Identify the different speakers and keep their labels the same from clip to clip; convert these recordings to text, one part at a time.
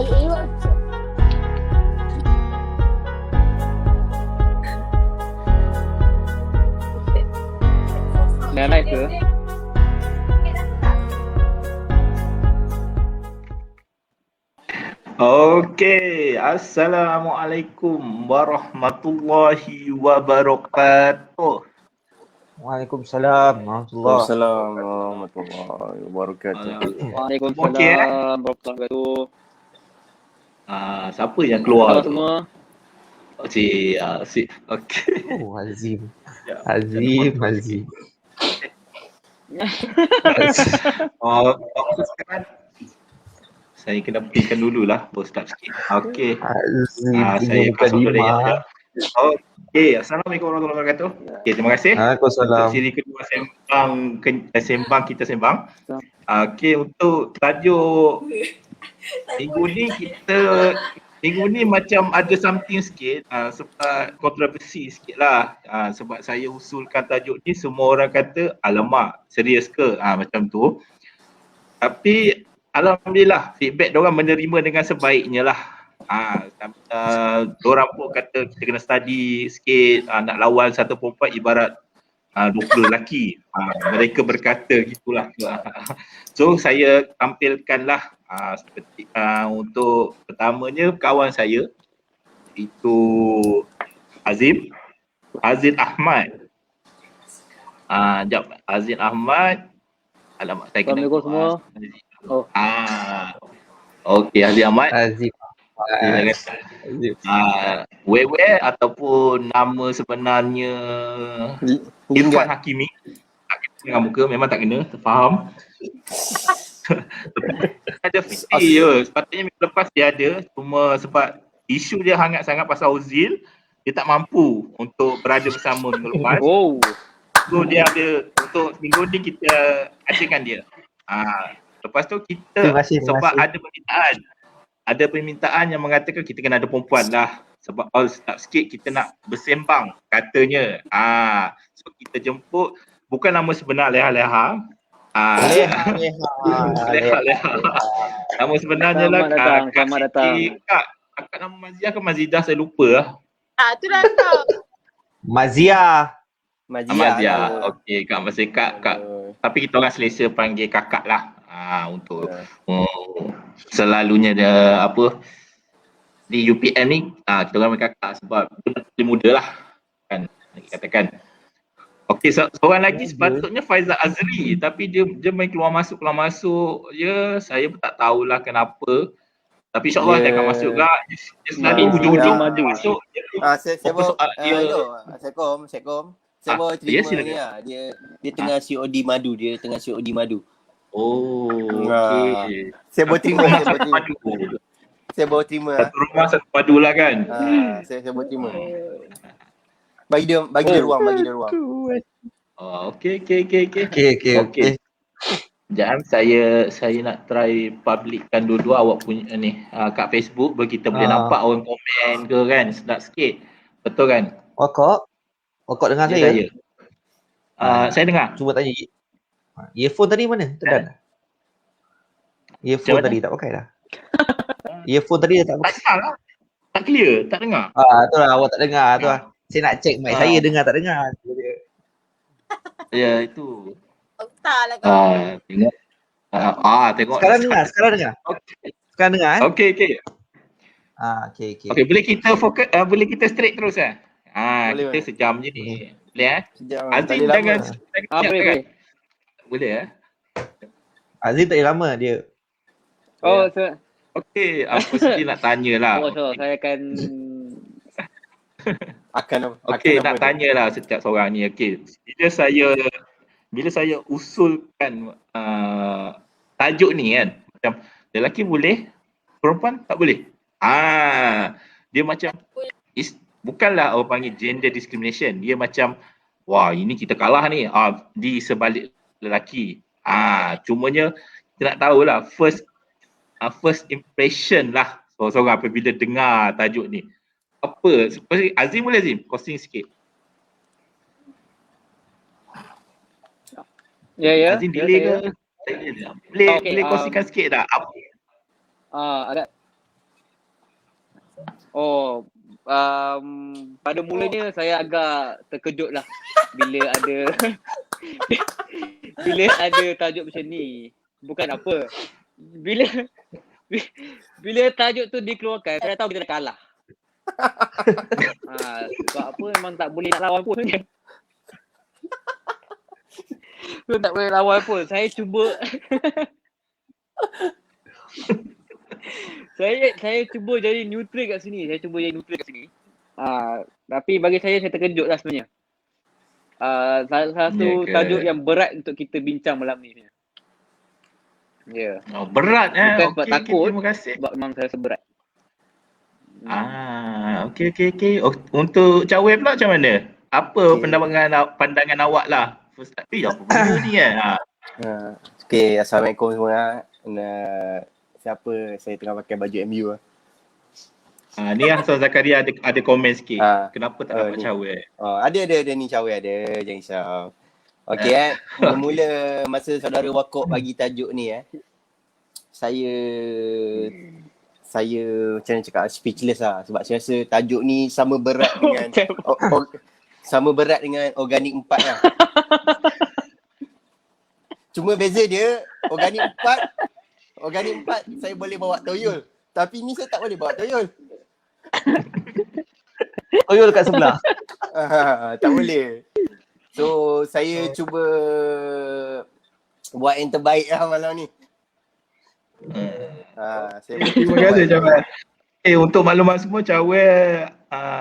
Speaker 1: Dah live ke?
Speaker 2: Okey, Assalamualaikum warahmatullahi wabarakatuh.
Speaker 3: Waalaikumsalam warahmatullahi
Speaker 4: Waalaikumsalam warahmatullahi wabarakatuh.
Speaker 1: Waalaikumsalam warahmatullahi wabarakatuh.
Speaker 2: Siapa yang keluar
Speaker 1: Halo
Speaker 2: tu?
Speaker 1: semua.
Speaker 2: Si. Okey.
Speaker 3: Oh, Azim.
Speaker 2: Ya,
Speaker 3: Azim.
Speaker 2: Sekarang saya kena petikan dululah, bos start sikit. Okey.
Speaker 3: Azim
Speaker 2: Saya
Speaker 3: bukan
Speaker 2: masuk dulu
Speaker 3: Dima.
Speaker 2: ya. Okey, Assalamualaikum warahmatullahi wabarakatuh. Okey, terima kasih.
Speaker 3: Waalaikumsalam.
Speaker 2: Siri kedua sembang kita sembang. Okey, untuk tajuk minggu ni macam ada something sikit, sebab kontroversi sikit lah. Sebab saya usulkan tajuk ni, semua orang kata alamak serius ke, macam tu. Tapi alhamdulillah feedback diorang menerima dengan sebaiknya lah. Diorang pun kata kita kena study sikit, nak lawan satu perempuan ibarat 20 lelaki. Mereka berkata gitulah. So saya tampilkanlah seperti untuk pertamanya kawan saya itu Azim Ahmad. Azim Ahmad. Alamak, saya kena.
Speaker 1: Assalamualaikum semua. Oh.
Speaker 2: Okey, Azim Ahmad.
Speaker 3: Azim.
Speaker 2: Wewe ataupun nama sebenarnya Irfan Hakimi. Tak kena dengan muka, memang tak kena, faham. Ada fiti je, sepatutnya minggu lepas dia ada, cuma sebab isu dia hangat sangat pasal Ozil, dia tak mampu untuk berada bersama minggu lepas.
Speaker 1: Oh.
Speaker 2: So dia ada, untuk minggu ni kita adakan dia. Lepas tu kita,
Speaker 3: Terima kasih.
Speaker 2: sebab ada permintaan yang mengatakan kita kena ada perempuan lah. Sebab all start sikit kita nak bersembang katanya. So kita jemput, bukan nama sebenar Leha-Leha. Leha-Leha. Nama sebenarnya lah
Speaker 1: Selamat datang.
Speaker 2: Kakak nama Maziah ke Mazidah, saya lupa lah.
Speaker 5: Tu dah tahu.
Speaker 3: Mazia.
Speaker 2: Maziah. Okey, Kak Masih Kak. Tapi kita orang selesa panggil kakak lah. Untuk selalunya dia di UPM ni kita orang panggil kakak sebab dia lebih muda lah kan, katakan. Okey, seorang lagi sepatutnya Faizal Azri, tapi dia main keluar masuk je, saya pun tak tahulah kenapa. Tapi insyaAllah dia akan masuk juga. Dia selalu hujung-hujung masuk.
Speaker 4: Assalamualaikum. Saya bawa terima ni lah. Dia tengah COD madu.
Speaker 2: Oh, okey.
Speaker 4: Saya bawa terima.
Speaker 2: Satu rumah satu padu lah kan.
Speaker 4: Saya bawa terima. Bagi dia ruang.
Speaker 2: Okey. Jangan saya nak try publickan dua-dua awak punya ni kat Facebook, bagi kita boleh nampak orang komen ke kan, sedap sikit. Betul kan?
Speaker 3: Okok dengar saya?
Speaker 2: Saya dengar.
Speaker 3: Cuba tanya. Earphone tadi mana? Tak ada. Earphone tadi tak pakai dah. Earphone tadi tak pakai.
Speaker 2: Tak salah. Tak clear, tak dengar.
Speaker 3: Tu lah awak tak dengar tu lah. Saya nak check mic saya dengar tak dengar.
Speaker 2: Ya, itu.
Speaker 5: Tak lah kau.
Speaker 2: Tengok. Tengok.
Speaker 3: Sekarang dengar.
Speaker 2: Okey.
Speaker 3: Sekarang dengar
Speaker 2: Okey.
Speaker 3: okey.
Speaker 2: Okey, boleh kita fokus, boleh kita straight terus
Speaker 4: Boleh,
Speaker 2: kita sejam je ni. Boleh
Speaker 4: Sejam.
Speaker 2: Azim jangan
Speaker 1: Boleh.
Speaker 2: Boleh
Speaker 3: Azim tak lama dia.
Speaker 1: Oh,
Speaker 2: Okey, apa saja nak tanyalah.
Speaker 1: saya akan
Speaker 2: Okey, nak tanyalah setiap seorang ni. Okey, bila saya usulkan tajuk ni kan, macam lelaki boleh, perempuan tak boleh. Dia macam bukanlah orang panggil gender discrimination. Dia macam wah, ini kita kalah ni di sebalik lelaki. Cumanya kita nak tahulah first impression lah seorang apabila dengar tajuk ni. Apa? Azim boleh Azim? Kosting sikit.
Speaker 1: Ya.
Speaker 2: Azim delay ke? Boleh kongsikan sikit tak?
Speaker 1: Ada. Oh, pada mulanya saya agak terkejut lah bila ada bila ada tajuk macam ni. Bukan apa. Bila bila tajuk tu dikeluarkan, saya tahu kita dah kalah. Sebab apa memang tak boleh nak lawan pun sebenarnya. Tak boleh lawan pun. Saya cuba saya cuba jadi neutral kat sini. Tapi bagi saya terkejut lah sebenarnya. Salah satu tajuk yang berat untuk kita bincang malam ni. Ya.
Speaker 2: Oh, berat
Speaker 1: Bukan sebab
Speaker 2: Okey,
Speaker 1: takut.
Speaker 2: terima kasih.
Speaker 1: Sebab memang saya rasa berat.
Speaker 2: Okey. Untuk Cawe pula macam mana? Apa pandangan awak lah? First apa benda ni kan?
Speaker 4: Okay, Assalamualaikum semua. Siapa saya tengah pakai baju MU lah.
Speaker 2: Ni Hassan Zakaria ada komen sikit. Kenapa tak dapat
Speaker 4: ni.
Speaker 2: Cawe?
Speaker 4: Ada ni Cawe ada, jangan risau. Okey mula-mula masa saudara Wakok bagi tajuk ni saya macam mana cakap, speechless lah sebab saya rasa tajuk ni sama berat dengan organik 4 lah. Cuma beza dia organik 4 saya boleh bawa toyol, tapi ni saya tak boleh bawa toyol.
Speaker 3: Toyol kat sebelah.
Speaker 4: Tak boleh. So saya cuba buat yang terbaik lah malam ni.
Speaker 2: Terima kasih Cawe. Untuk maklumat semua, Cawe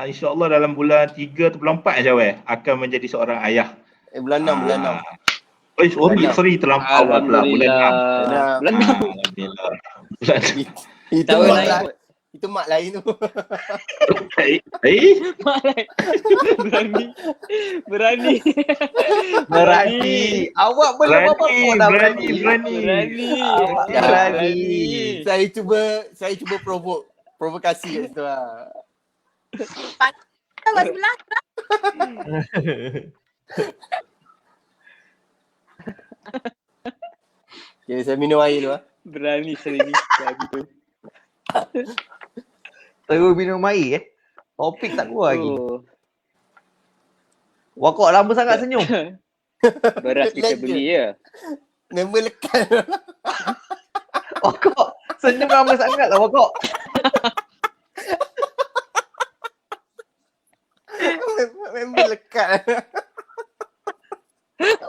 Speaker 2: insya-Allah dalam bulan 3 atau bulan 4 Cawe akan menjadi seorang ayah.
Speaker 4: Bulan 6.
Speaker 2: Sorry terlampau pula bulan 6.
Speaker 1: Bulan 6.
Speaker 2: Bulan
Speaker 4: Itu mak lain tu.
Speaker 1: Berani.
Speaker 3: Awak boleh apa dah berani.
Speaker 4: Saya cuba provokasi kat situ lah.
Speaker 5: Awak sebelah.
Speaker 4: Okay, saya minum air dulu lah.
Speaker 1: Berani saya ni. Gitu.
Speaker 3: Terus minum air Topik tak keluar lagi. Wakok lama sangat senyum.
Speaker 1: Beras kita beli ya.
Speaker 4: Member lekat.
Speaker 3: Wakok senyum lama sangat lah Wakok.
Speaker 4: Member lekat.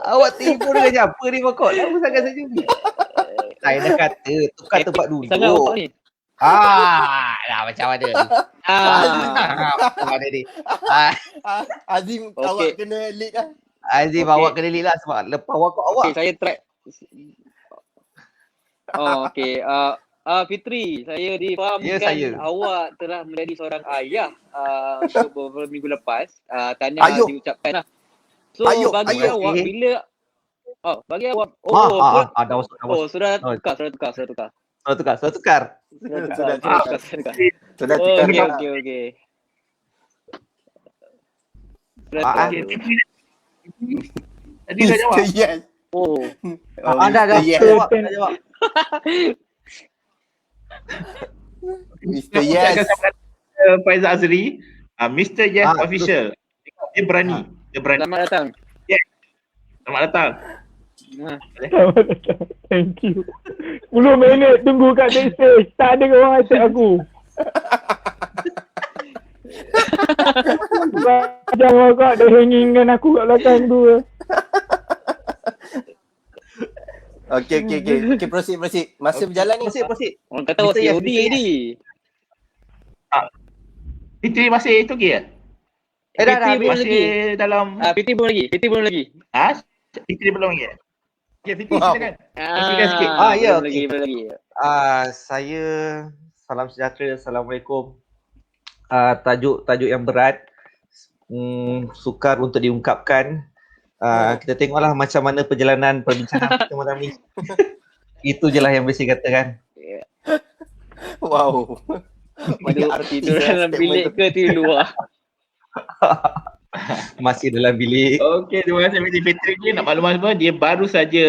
Speaker 3: Awak tipu dengan siapa ni Wakok? Lama sangat senyum ni. Saya dah kata tukar tempat duduk.
Speaker 1: Sangat Wakok ni.
Speaker 3: Dah macam mana ni? Macam mana ni?
Speaker 4: Azim awak kena lead lah.
Speaker 3: Azim awak kena lead lah sebab lepas Wakok awak.
Speaker 1: Okay, saya try. Okey. Fitri, saya difahamkan awak telah menjadi seorang ayah beberapa minggu lepas. Tahniah diucapkan lah. So bagi awak bila bagi awak sudah tukar. Okey.
Speaker 2: Tadi dah jawab.
Speaker 4: Yes.
Speaker 3: Anda dah jawab.
Speaker 4: Mr. Yes.
Speaker 2: Faizal Azri, Mr. Yes official. Dia berani.
Speaker 1: Selamat datang.
Speaker 2: Selamat datang.
Speaker 6: Thank you. 10 minit tunggu kat backstage. Tak ada orang accept aku. Jangan kau ada hangingkan aku kat belakang tu.
Speaker 4: Okay, proceed. Masa berjalan ni.
Speaker 3: Proceed.
Speaker 1: Orang kata awak COD ni.
Speaker 2: Fitri masih itu ke?
Speaker 3: Dah
Speaker 2: masih dalam
Speaker 1: Fitri belum lagi.
Speaker 2: Fitri belum lagi. Okay, Fitri silakan. Silakan sikit.
Speaker 1: Belum lagi.
Speaker 3: Saya salam sejahtera, Assalamualaikum. Tajuk yang berat, sukar untuk diungkapkan. Kita tengoklah macam mana perjalanan perbincangan kita malam ni. Itu je lah yang boleh saya katakan.
Speaker 4: Wow.
Speaker 1: Mana tidur dalam bilik ke tidur luar?
Speaker 3: Masih dalam bilik.
Speaker 2: Okey, terima kasih Fitri ni. Nak maklumat semua, dia baru saja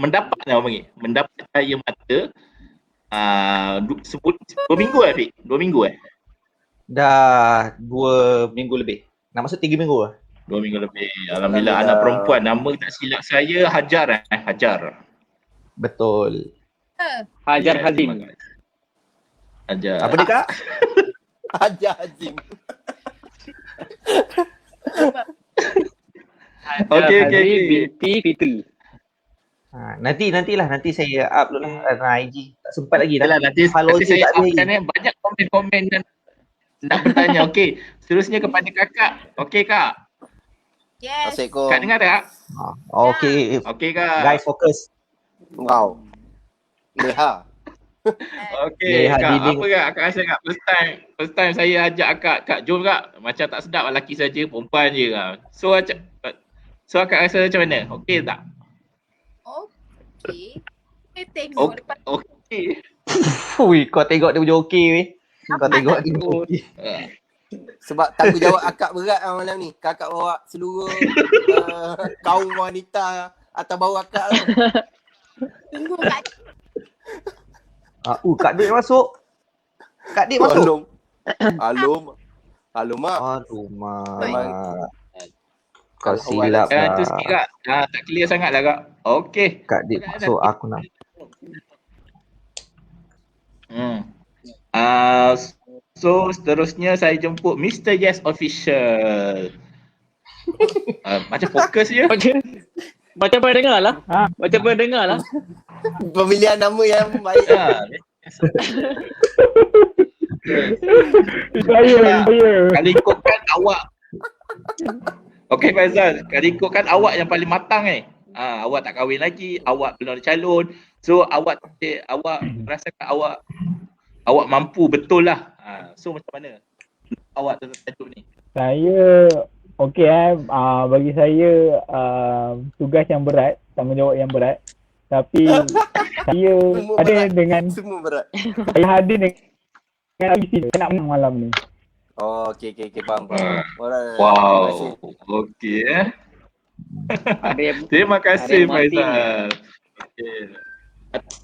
Speaker 2: mendapat cahaya mata dua minggu Fik? 2 minggu
Speaker 3: Dah 2 minggu lebih. Nak masuk 3 minggu lah.
Speaker 2: 2 minggu lebih. Alhamdulillah, anak perempuan. Nama tak silap saya Hajar Hajar.
Speaker 3: Betul.
Speaker 1: Hajar
Speaker 2: Ya,
Speaker 1: Hazim.
Speaker 2: terima kasih. Hajar.
Speaker 3: Apa dia Kak?
Speaker 4: Hajar Hazim.
Speaker 1: Hajar
Speaker 2: Okey, okey,
Speaker 1: Hazim
Speaker 2: okey.
Speaker 1: binti Fitri.
Speaker 3: Nanti saya up dulu lah dalam IG. Tak sempat lagi dah.
Speaker 2: Yalah, nanti
Speaker 3: Follow je
Speaker 2: saya
Speaker 3: tak ada
Speaker 2: upkan
Speaker 3: lagi.
Speaker 2: banyak komen-komen dan nak bertanya. Okey, seterusnya kepada kakak. Okey Kak.
Speaker 5: Yes.
Speaker 4: Assalamualaikum.
Speaker 2: Kak dengar tak?
Speaker 3: Okey.
Speaker 2: Okey Kak.
Speaker 3: Guys fokus.
Speaker 4: Wow. Leha.
Speaker 2: Okey
Speaker 3: Lihat
Speaker 2: Kak,
Speaker 3: dinding.
Speaker 2: apa Kak? Kak rasa Kak first time saya ajak Kak jom Kak. Macam tak sedap lelaki saja, perempuan je Kak. So Kak rasa macam mana? Okey tak?
Speaker 5: Okey. Kita tengok lepas
Speaker 2: Okey.
Speaker 3: Fui, kau tengok dia punya okey weh. Kau tengok dia punya okey.
Speaker 4: Sebab tanggungjawab akak berat lah malam ni. Kakak bawa seluruh kaum wanita atas bawah akak lah.
Speaker 5: tunggu kat
Speaker 3: Kak Dik masuk. Kak Dik masuk.
Speaker 4: Alum mak.
Speaker 3: Aduh, mak.
Speaker 4: Memang-
Speaker 3: Kau
Speaker 4: Kalau
Speaker 3: silap
Speaker 2: Tu
Speaker 3: lah.
Speaker 2: sikit Kak. Tak clear sangat lah Kak. Okey.
Speaker 3: Kak Dik masuk, aku nak.
Speaker 2: So seterusnya saya jemput Mr. Yes Official. Macam fokus je.
Speaker 1: Macam pernah dengar lah.
Speaker 6: Ha?
Speaker 1: Macam pernah dengar lah.
Speaker 4: Pemilihan nama yang baik.
Speaker 6: Saya.
Speaker 2: Kalau ikutkan awak. Okey Faizal, kalau ikutkan awak yang paling matang awak tak kahwin lagi, awak belum ada calon. So awak rasakan awak mampu betul lah. So macam mana awak tentang tajuk ni?
Speaker 6: Saya okey bagi saya tugas yang berat, tanggungjawab yang berat. Tapi saya
Speaker 4: Semua
Speaker 6: ada
Speaker 4: berat.
Speaker 6: dengan
Speaker 4: Semua berat.
Speaker 6: saya hadir dengan ambisi saya nak menang malam ni.
Speaker 4: Oh, okey. Faham. Alright.
Speaker 2: Wow. Okey Terima kasih
Speaker 1: Ada Martin.
Speaker 2: Faizal.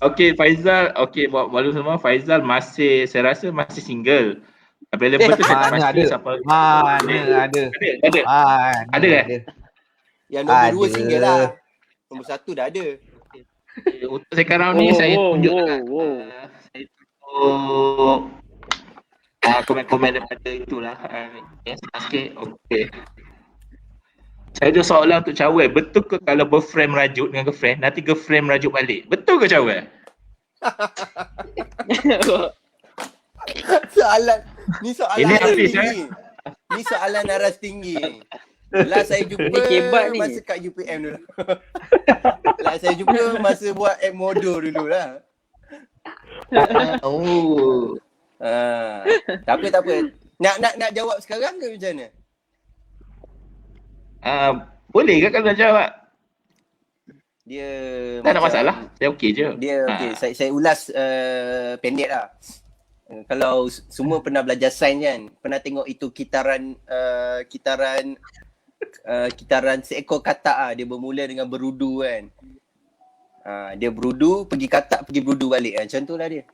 Speaker 2: Okey Faizal, okey buat malu semua, Faizal saya rasa masih single. Available tu saya tak
Speaker 3: Mana
Speaker 2: pasti
Speaker 3: ada.
Speaker 2: siapa.
Speaker 3: Mana ada.
Speaker 2: Ada ke?
Speaker 4: Yang nombor
Speaker 3: Ada.
Speaker 4: 2 single lah. Nombor 1 dah ada.
Speaker 2: Untuk sekarang ni saya tunjuk saya tunjuk komen-komen daripada itulah. Sikit. Okey. Saya ada soalan untuk Cawel. Betul ke kalau boyfriend merajuk dengan girlfriend, nanti girlfriend merajuk balik? Betul ke Cawel?
Speaker 4: Ni soalan
Speaker 2: Ini
Speaker 4: aras
Speaker 2: Hafiz,
Speaker 4: tinggi. Ni soalan aras tinggi. Last saya jumpa
Speaker 1: Ni kebat ni.
Speaker 4: masa kat UPM dulu. Last saya jumpa masa buat app modo dulu lah.
Speaker 2: Oh.
Speaker 4: Tak apa. Nak jawab sekarang ke macam mana?
Speaker 2: Boleh ke kalau nak jawab?
Speaker 4: Dia
Speaker 2: Tak ada masalah. Saya okey je.
Speaker 4: Dia okey, saya ulas pendek lah. Kalau semua pernah belajar sains kan, pernah tengok itu kitaran seekor katak dia bermula dengan berudu kan. Dia berudu, pergi katak, pergi berudu balik. Macam tu lah dia.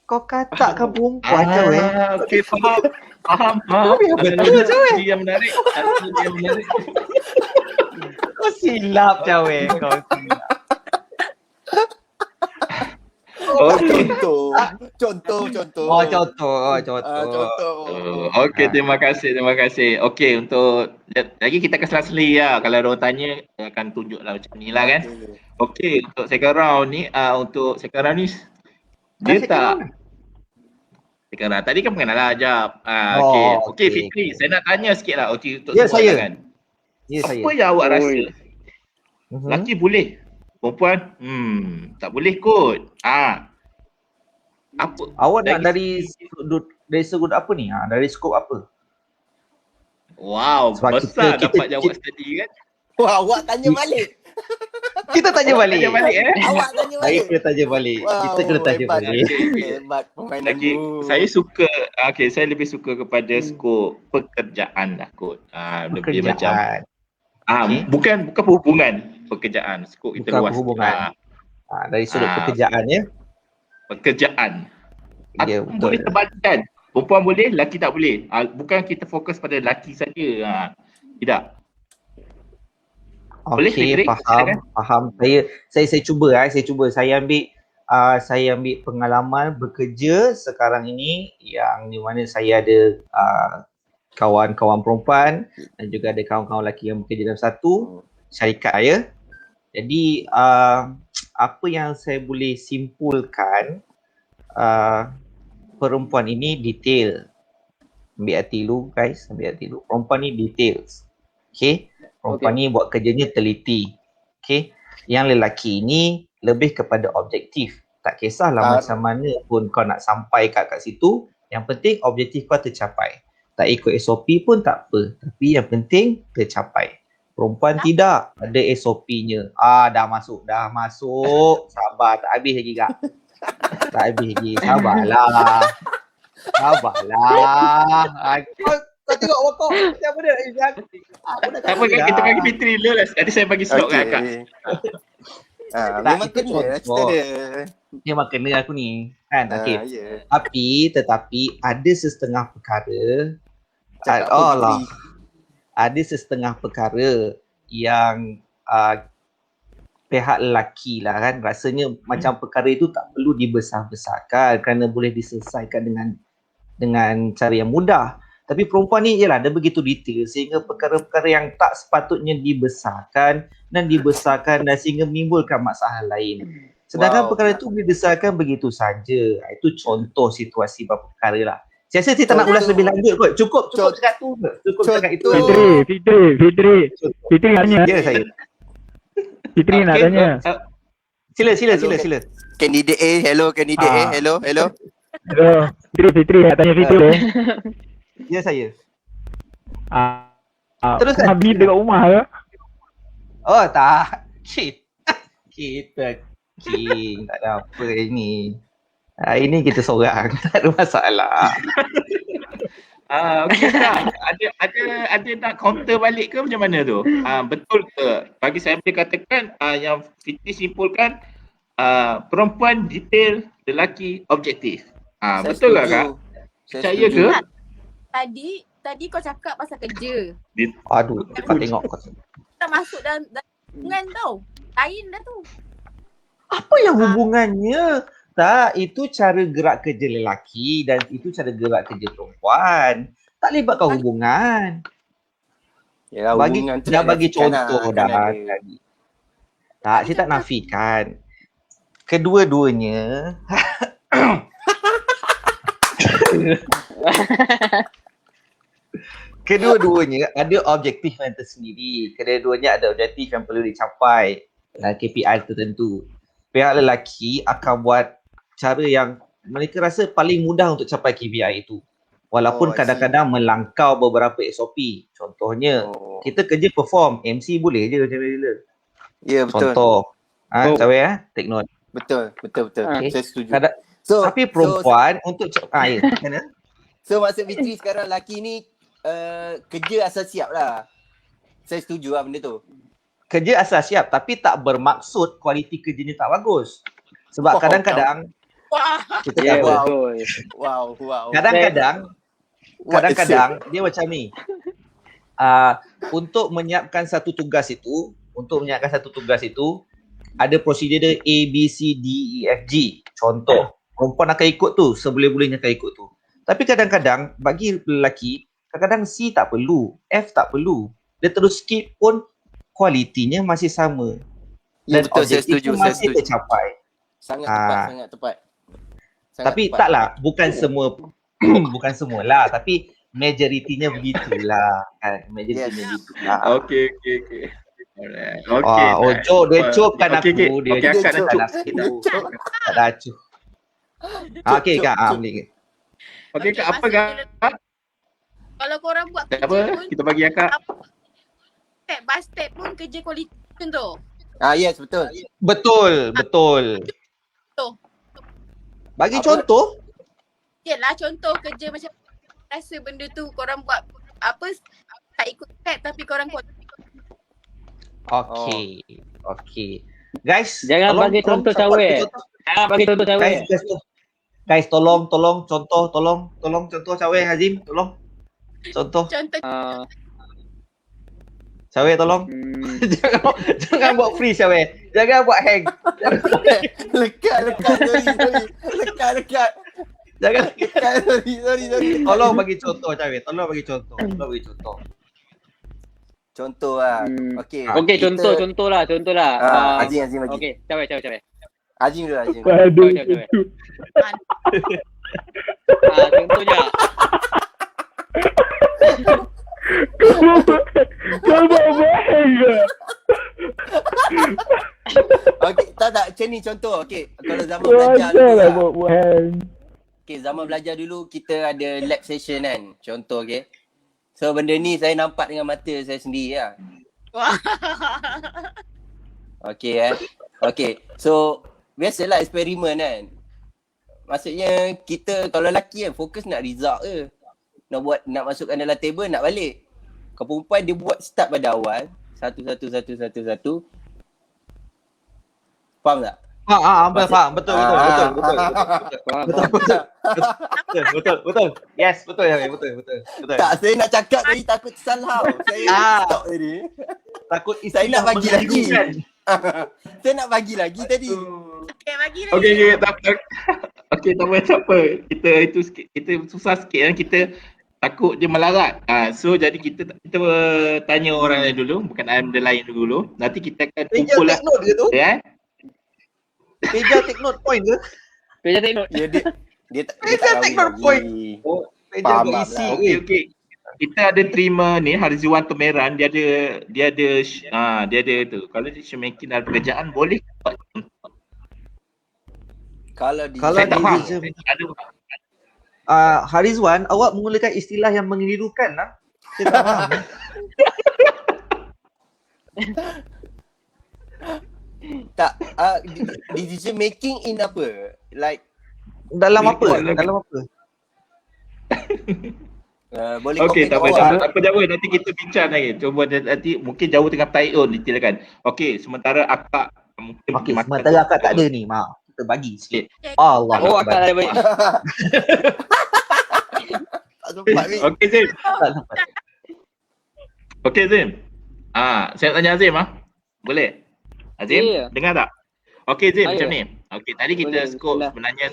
Speaker 3: Kau katakkan perempuan Cawel.
Speaker 2: Okey, faham.
Speaker 3: Betul Cawel.
Speaker 2: Dia menarik. Dia menarik.
Speaker 3: Kau silap Cawel. Kau silap.
Speaker 2: Okey.
Speaker 4: Contoh.
Speaker 3: Contoh.
Speaker 2: Okey, terima kasih. Okey, untuk lagi kita akan selang-seli lah. Kalau ada orang tanya, saya akan tunjuklah macam ni lah kan. Okey, untuk second round ni dia tak second round. Tadi kan pengenalan jap. Okey, Fikri, saya nak tanya sikit lah. Okey, untuk
Speaker 3: Ya,
Speaker 2: semua
Speaker 3: saya.
Speaker 2: kan.
Speaker 3: Ya saya.
Speaker 2: Apa yang awak rasa?
Speaker 3: Mhm.
Speaker 2: Lelaki boleh, perempuan tak boleh kot. Apa?
Speaker 3: Awak nak
Speaker 2: Dari-
Speaker 3: dari sudut apa ni? Dari skop apa?
Speaker 2: Wow,
Speaker 3: Sebab
Speaker 2: besar
Speaker 3: kita-
Speaker 2: dapat jawab tadi kan.
Speaker 4: Wah, awak tanya balik.
Speaker 3: Kita tanya balik.
Speaker 2: Tanya balik
Speaker 4: Awak tanya
Speaker 3: Saya
Speaker 4: balik.
Speaker 3: kena tanya balik. Kita kena tanya
Speaker 4: hebat.
Speaker 3: balik.
Speaker 4: Hebat permainanmu.
Speaker 2: Lagi saya lebih suka kepada skop pekerjaan lah kot. Lebih macam
Speaker 3: Okey.
Speaker 2: bukan pekerjaan, skop kita
Speaker 3: Bukan
Speaker 2: luas.
Speaker 3: perhubungan. Dari sudut pekerjaan ya.
Speaker 2: pekerjaan.
Speaker 3: Ya,
Speaker 2: Aku boleh terbalikan. Perempuan boleh, lelaki tak boleh. Bukan kita fokus pada lelaki saja. Tidak. Boleh,
Speaker 3: Okey,
Speaker 2: Fitri?
Speaker 3: faham. Saya cuba saya ambil pengalaman bekerja sekarang ini yang di mana saya ada kawan-kawan perempuan dan juga ada kawan-kawan lelaki yang bekerja dalam satu syarikat saya. Jadi apa yang saya boleh simpulkan, perempuan ini detail. Ambil hati dulu guys, ambil hati dulu. Perempuan ni details. Okay. Perempuan ni buat kerjanya teliti. Okay. Yang lelaki ni lebih kepada objektif. Tak kisahlah macam mana pun kau nak sampai kat situ, yang penting objektif kau tercapai. Tak ikut SOP pun tak apa, tapi yang penting tercapai. Perempuan tidak, ada SOP-nya. Dah masuk. Sabar, tak habis lagi kak. Tak habis lagi, sabarlah. Kau tengok waktu macam mana?
Speaker 2: Tak apa kan, kita bagi Fitri dulu lah. Nanti saya bagi slot kat Kak.
Speaker 4: Memang kena cerita dia.
Speaker 3: Memang kena aku ni kan. Okey.
Speaker 4: Ya.
Speaker 3: Tetapi ada setengah perkara. Ada setengah perkara yang pihak lelaki lah kan rasanya macam perkara itu tak perlu dibesar-besarkan kerana boleh diselesaikan dengan cara yang mudah. Tapi perempuan ni ialah dia begitu detail sehingga perkara-perkara yang tak sepatutnya dibesarkan dan sehingga menimbulkan masalah lain. Sedangkan perkara itu dibesarkan begitu saja. Itu contoh situasi beberapa perkara lah. Saya rasa saya tak nak ulas lebih lanjut kot. Cukup cakap tu. Cukup cakap itu.
Speaker 6: Fitri nak tanya.
Speaker 3: Ya saya.
Speaker 6: Fitri nak tanya.
Speaker 3: Sila.
Speaker 4: Candidate A, hello. Candidate A, hello.
Speaker 6: Hello. Fitri nak tanya Fitri.
Speaker 3: Ya saya.
Speaker 6: Teruskan. Habis dekat rumah ke?
Speaker 3: Oh tak. Kita king. Tak ada apa ini. Ini kita seorang. Tak ada masalah.
Speaker 2: Okey tak? Ada nak counter balik ke macam mana tu? Betul ke? Bagi saya boleh katakan yang Fitri simpulkan perempuan detail, lelaki objektif. Betul ke Kak? Percaya ke?
Speaker 5: Tadi kau cakap pasal kerja.
Speaker 3: Aduh, kau tengok.
Speaker 5: Kita masuk dalam hubungan tau. Lain dah tu.
Speaker 3: Apa yang hubungannya? Tak, itu cara gerak kerja lelaki dan itu cara gerak kerja perempuan. Tak libatkan hubungan.
Speaker 4: Ya,
Speaker 3: bagi contoh dah tadi. Tak, saya tak nafikan. Kedua-duanya ada objektif yang tersendiri. Kedua-duanya ada objektif yang perlu dicapai dan KPI tertentu. Pihak lelaki akan buat cara yang mereka rasa paling mudah untuk capai KPI itu. Walaupun kadang-kadang melangkau beberapa SOP. Contohnya, kita kerja perform, MC boleh je macam mana.
Speaker 4: Ya, betul.
Speaker 3: Contoh. Take note.
Speaker 4: Betul.
Speaker 3: Okay.
Speaker 4: Saya setuju.
Speaker 3: Tapi perempuan untuk mana?
Speaker 4: So maksud Fitri sekarang lelaki ni kerja asal siap lah. Saya setuju lah benda tu.
Speaker 3: Kerja asal siap tapi tak bermaksud kualiti kerjanya tak bagus. Sebab kadang-kadang kita
Speaker 4: Wow.
Speaker 3: Kadang-kadang dia macam ni. Untuk menyiapkan satu tugas itu, ada prosedur dia A, B, C, D, E, F, G. Contoh, perempuan akan ikut tu, seboleh-bolehnya akan ikut tu. Tapi kadang-kadang bagi lelaki, kadang-kadang C tak perlu, F tak perlu. Dia terus skip pun kualitinya masih sama.
Speaker 4: Ya,
Speaker 3: Dan
Speaker 4: betul, saya
Speaker 3: objektif
Speaker 4: setuju.
Speaker 3: masih tercapai.
Speaker 4: Sangat tepat.
Speaker 3: Tapi taklah, bukan semua lah, tapi majoritinya begitulah kan. Majoritinya begitulah.
Speaker 2: Okey. Alright.
Speaker 3: Ojo dia cupkan aku.
Speaker 2: Okey, akak nak cup.
Speaker 3: Tak ada acuh. Okey Kak, boleh.
Speaker 2: Okey Kak, apa Kak?
Speaker 5: Kalau korang buat
Speaker 2: Tak
Speaker 5: kerja
Speaker 2: apa,
Speaker 5: pun
Speaker 2: kita bagi akak.
Speaker 5: step by step pun kerja kualiti contoh.
Speaker 4: Yes, betul.
Speaker 3: Betul. Bagi contoh?
Speaker 5: Yalah contoh kerja macam rasa benda tu korang buat apa tak ikut step tapi korang buat.
Speaker 3: Okey. Guys,
Speaker 1: Jangan bagi contoh cawe. Bagi contoh
Speaker 3: Guys,
Speaker 1: cewek.
Speaker 3: guys, tolong contoh Cawe Hazim, tolong. Contoh
Speaker 5: Contoh
Speaker 3: Cawe tolong. jangan buat free Cawe. Jangan buat hang.
Speaker 4: Lekat, sorry. Lekat.
Speaker 3: Jangan
Speaker 4: Sorry.
Speaker 3: tolong bagi contoh Cawe. Tolong bagi contoh.
Speaker 4: Contoh lah. Okey.
Speaker 1: Okey,
Speaker 4: kita-
Speaker 1: contoh lah.
Speaker 4: Azim bagi.
Speaker 1: Okey, cewek.
Speaker 4: Azim dulu.
Speaker 6: Aduh,
Speaker 1: Cewek.
Speaker 6: itu.
Speaker 1: Contohnya.
Speaker 6: Kau buat hang ke?
Speaker 4: Okey, tak macam ni contoh. Okey, kalau zaman belajar
Speaker 6: Wajar
Speaker 4: dulu
Speaker 6: lah
Speaker 4: lah.
Speaker 6: buat hang.
Speaker 4: Okey, zaman belajar dulu kita ada lab session kan. Contoh okey. So benda ni saya nampak dengan mata saya sendiri lah.
Speaker 5: Wah.
Speaker 4: Okey Okey. So biasalah eksperimen kan. Maksudnya kita kalau lelaki kan fokus nak result je. Nak masukkan dalam table nak balik. Kalau perempuan dia buat start pada awal. Satu. Faham tak?
Speaker 3: Faham. Betul. Betul. Yes, betul Cawe. Betul.
Speaker 4: Tak, saya nak cakap tadi takut salah. Saya stop tadi.
Speaker 3: Takut
Speaker 4: Saya nak bagi lagi.
Speaker 3: mengagumkan.
Speaker 4: Saya nak bagi lagi tadi.
Speaker 5: Okay, bagi lagi.
Speaker 2: Okey, tak apa. Kita susah sikit kan, kita takut dia melarat. So jadi kita tanya orang lain dulu, bukan benda lain dulu. Nanti kita akan
Speaker 3: Peja
Speaker 2: kumpul lah.
Speaker 3: take note ke tu?
Speaker 2: Ya.
Speaker 3: Peja take note point ke?
Speaker 1: Peja tengok.
Speaker 4: Dia tak
Speaker 3: take note
Speaker 4: lagi.
Speaker 3: point. Peja
Speaker 4: Faham
Speaker 3: buat
Speaker 4: tak
Speaker 3: isi.
Speaker 4: lah.
Speaker 2: Okey. Kita ada terima ni Harziwan Tomeran, dia ada tu. Kalau dia showmaking dalam pekerjaan boleh tak?
Speaker 4: Kalau
Speaker 2: Saya tak faham.
Speaker 3: Dia-
Speaker 2: Ada
Speaker 3: Harizwan, awak menggunakan istilah yang mengelirukan lah. Saya tak faham.
Speaker 4: tak decision making in apa? Like
Speaker 3: Dalam apa?
Speaker 4: boleh
Speaker 2: Okey, tak
Speaker 4: komen kat
Speaker 2: apa.
Speaker 4: bawah.
Speaker 2: Tak apa jawab, nanti kita bincang lagi. Cuba nanti mungkin jauh tengah Taiun detailkan. Okey, sementara akak mungkin
Speaker 3: Okey,
Speaker 2: makan-
Speaker 3: sementara akak tak ada ni, mak. Kita bagi sikit.
Speaker 5: Okay.
Speaker 3: Allah.
Speaker 1: Oh, akak ada baik.
Speaker 4: Tak sempat ni.
Speaker 2: Okey Zim.
Speaker 3: Tak sempat.
Speaker 2: Okey Zim. Saya tanya Azim Boleh? Azim,
Speaker 1: Ya.
Speaker 2: dengar tak? Okey Zim,
Speaker 1: Ya.
Speaker 2: macam ni. Okey, tadi kita
Speaker 1: Boleh,
Speaker 2: skop
Speaker 1: bismillah.
Speaker 2: sebenarnya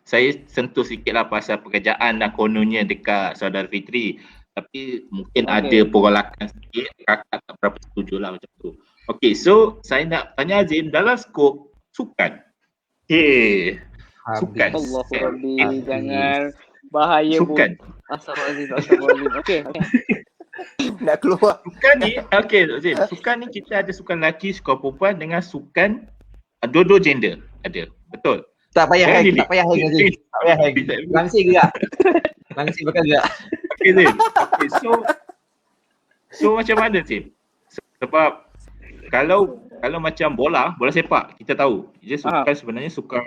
Speaker 2: saya sentuh sikitlah pasal pekerjaan dan kononnya dekat saudara Fitri. Tapi mungkin
Speaker 1: Okey.
Speaker 2: ada pergolakan sikit, kakak tak berapa setuju lah macam tu. Okey, so saya nak tanya Azim dalam skop sukan. Sukan.
Speaker 1: Allah
Speaker 2: Eh,
Speaker 1: Rabbi, jangan bahaya pun.
Speaker 2: Sukan.
Speaker 1: Astagfirullahaladzim. Okey.
Speaker 4: Nak keluar.
Speaker 2: Sukan ni, okey Zim, sukan ni kita ada sukan lelaki, sukan perempuan dengan sukan dua-dua gender ada. Betul?
Speaker 3: Tak payah
Speaker 2: Jangan
Speaker 3: hang,
Speaker 2: delete.
Speaker 3: tak payah hang Azim. Tak payah hang. Langsir gerak. Langsir bakal gerak.
Speaker 2: Okey Zim. Okay, so macam mana Zim? Sebab kalau macam bola sepak kita tahu dia sukan sebenarnya sukan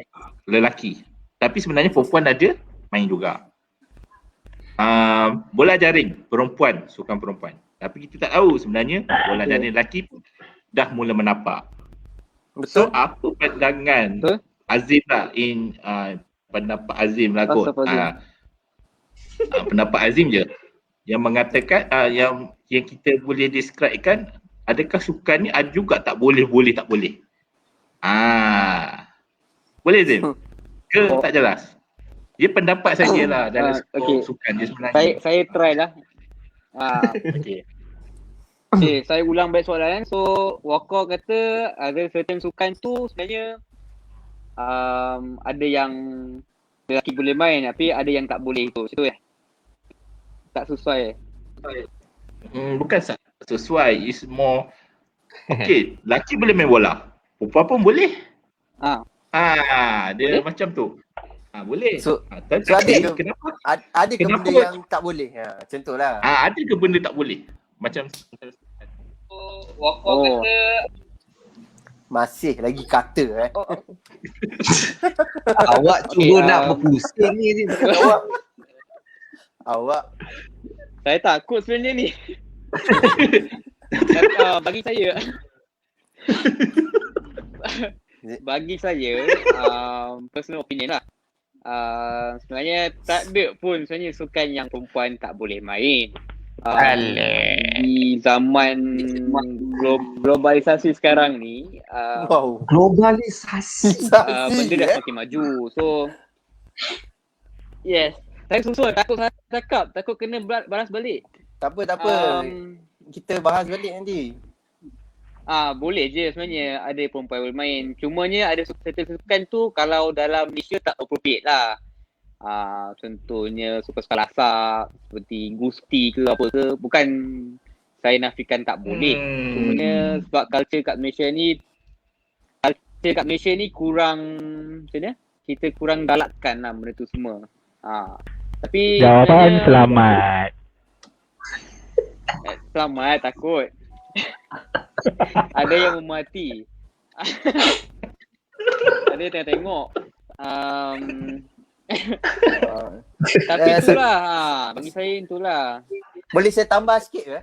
Speaker 2: lelaki. Tapi sebenarnya perempuan ada main juga. Bola jaring perempuan, sukan perempuan. Tapi kita tak tahu sebenarnya bola jaring lelaki pun dah mula menapak. So
Speaker 4: Betul.
Speaker 2: apa pandangan
Speaker 1: Betul.
Speaker 2: Azim lah pendapat Azim lah kot.
Speaker 1: Astagfirullahaladzim.
Speaker 2: Pendapat Azim je yang mengatakan yang kita boleh describekan, adakah sukan ni ada juga tak boleh tak boleh. Boleh Azim? Ke tak jelas? Dia pendapat sajalah dalam
Speaker 1: okey.
Speaker 2: sukan dia sebenarnya.
Speaker 1: Saya try lah.
Speaker 2: Okey.
Speaker 1: Okay, saya ulang balik soalan. So, Wako kata ada certain sukan tu sebenarnya ada yang lelaki boleh main tapi ada yang tak boleh tu. Itu tak sesuai.
Speaker 2: Bukan sesuai, is more okey, lelaki boleh main bola. Perempuan pun boleh. Dia
Speaker 1: Boleh?
Speaker 2: macam tu. Boleh.
Speaker 4: So
Speaker 2: Tapi
Speaker 4: ada ke-
Speaker 2: kenapa?
Speaker 4: Ada ke
Speaker 2: Kenapa?
Speaker 4: benda yang tak boleh? Macam tu lah.
Speaker 2: Ada ke benda tak boleh? Macam
Speaker 1: Wako
Speaker 5: Oh.
Speaker 1: kata
Speaker 4: Masih lagi kata
Speaker 3: Awak
Speaker 1: Okey,
Speaker 3: cuba nak berpusing ni Azim. Awak
Speaker 4: Awak
Speaker 1: saya takut sebenarnya ni. bagi saya bagi saya, personal opinion lah. Sebenarnya tak ada pun sebenarnya sukan yang perempuan tak boleh main. Di zaman globalisasi sekarang ni,
Speaker 4: Wow.
Speaker 3: Globalisasi.
Speaker 1: benda dah semakin maju. So, yes. Saya susul, takut saya cakap, takut kena balas balik.
Speaker 4: Tak apa. Kita bahas balik nanti.
Speaker 1: Boleh je sebenarnya ada perempuan boleh main. Cumanya ada sukan tu kalau dalam Malaysia tak appropriate lah. Contohnya sukan lasak seperti gusti ke apa ke. Bukan saya nafikan tak boleh. Cumanya sebab culture kat Malaysia ni kurang macam mana? Kita kurang galakkan lah benda tu semua. Tapi
Speaker 6: Jawapan selamat.
Speaker 1: Selamat, takut. Ada yang memati. Ada yang tengok. Tapi itulah, bagi saya itulah.
Speaker 4: Boleh saya tambah sikit ke?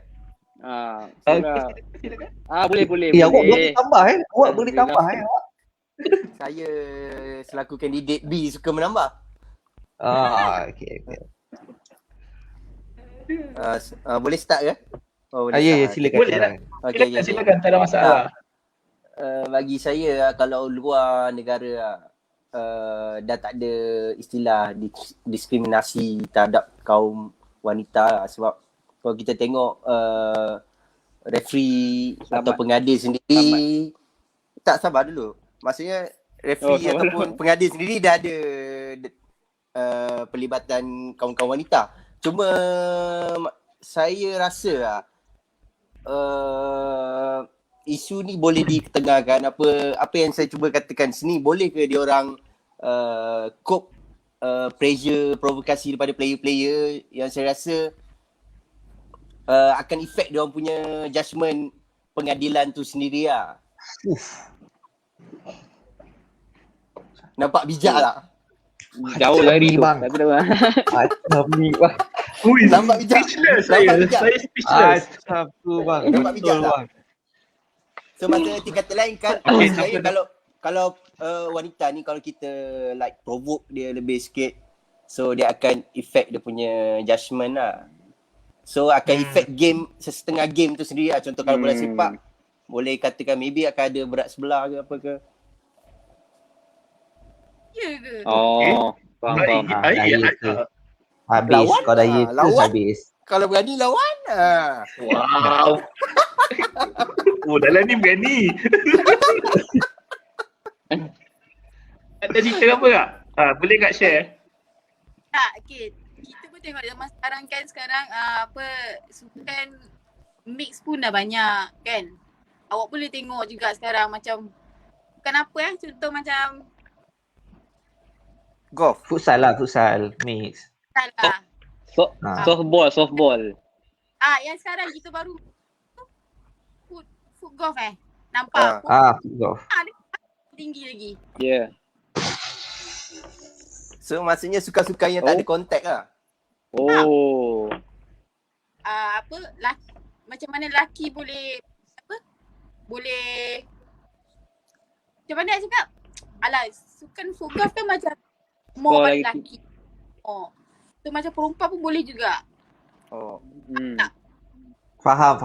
Speaker 1: Itulah. Boleh.
Speaker 3: Awak boleh tambah Awak boleh tambah awak.
Speaker 4: Saya selaku kandidat B suka menambah.
Speaker 3: Okay.
Speaker 4: Boleh start ke?
Speaker 3: Ya, silakan.
Speaker 2: Boleh lah.
Speaker 4: Okay.
Speaker 2: Silakan, tak ada masalah.
Speaker 4: Bagi saya kalau luar negara dah tak ada istilah diskriminasi terhadap kaum wanita sebab kalau kita tengok referee atau pengadil sendiri tak sabar dulu. Maksudnya referee ataupun pengadil sendiri dah ada pelibatan kaum-kaum wanita. Cuma saya rasa isu ni boleh diketengahkan. Apa yang saya cuba katakan sini, boleh ke diorang cope pressure, provokasi daripada player-player yang saya rasa akan efek diorang punya judgement pengadilan tu sendiri lah. Nampak bijak tak?
Speaker 1: Jauh dari tu.
Speaker 3: Bang.
Speaker 1: Tapi dah.
Speaker 3: Macam ni bang.
Speaker 4: Nampak bijak.
Speaker 2: Speechless
Speaker 4: Nampak bijak.
Speaker 2: saya speechless.
Speaker 3: Macam tu bang.
Speaker 4: Nampak bijak
Speaker 3: Betul,
Speaker 4: tak?
Speaker 3: bang.
Speaker 4: So maksudnya kata lain kan,
Speaker 2: Okay,
Speaker 4: saya kalau wanita ni kalau kita like provoke dia lebih sikit, so dia akan effect dia punya judgement lah. So akan effect game, setengah game tu sendiri lah. Contoh kalau bola sepak, boleh katakan maybe akan ada berat sebelah ke apa ke.
Speaker 5: Ya ke?
Speaker 1: Faham.
Speaker 3: Habis
Speaker 4: Lawan
Speaker 3: kau dah ya
Speaker 4: lawan.
Speaker 3: habis.
Speaker 4: Kalau berani lawan,
Speaker 2: Wow. Dalam ni berani. Ada cerita apa tak? Boleh tak share?
Speaker 5: Tak, okay. Kita pun tengok zaman sekarang kan sukan mix pun dah banyak kan. Awak boleh tengok juga sekarang macam bukan apa contoh macam
Speaker 4: golf.
Speaker 3: Futsal mix.
Speaker 5: salah.
Speaker 1: Softball.
Speaker 5: Yang sekarang kita baru foot golf nampak.
Speaker 3: Golf.
Speaker 5: Tinggi lagi.
Speaker 1: Ya.
Speaker 4: So maksudnya sukan-sukan yang tak ada kontak lah.
Speaker 5: Macam mana lelaki boleh boleh macam mana nak cakap? Sukan foot golf kan macam more pada lelaki. So macam perempuan pun boleh juga.
Speaker 3: Faham.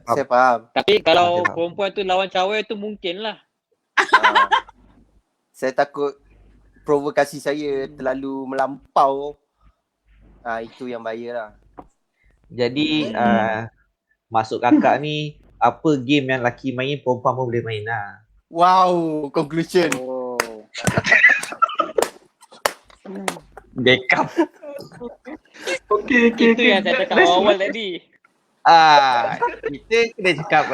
Speaker 4: Saya faham.
Speaker 1: Tapi kalau perempuan tu lawan cawan tu mungkin lah.
Speaker 4: Saya takut provokasi saya terlalu melampau. Itu yang bahaya lah.
Speaker 3: Jadi masuk kakak ni, apa game yang lelaki main perempuan pun boleh main lah.
Speaker 4: Wow, conclusion.
Speaker 3: Backup.
Speaker 2: Okay.
Speaker 1: Itu yang saya cakap awal tadi.
Speaker 3: Kita kena cakap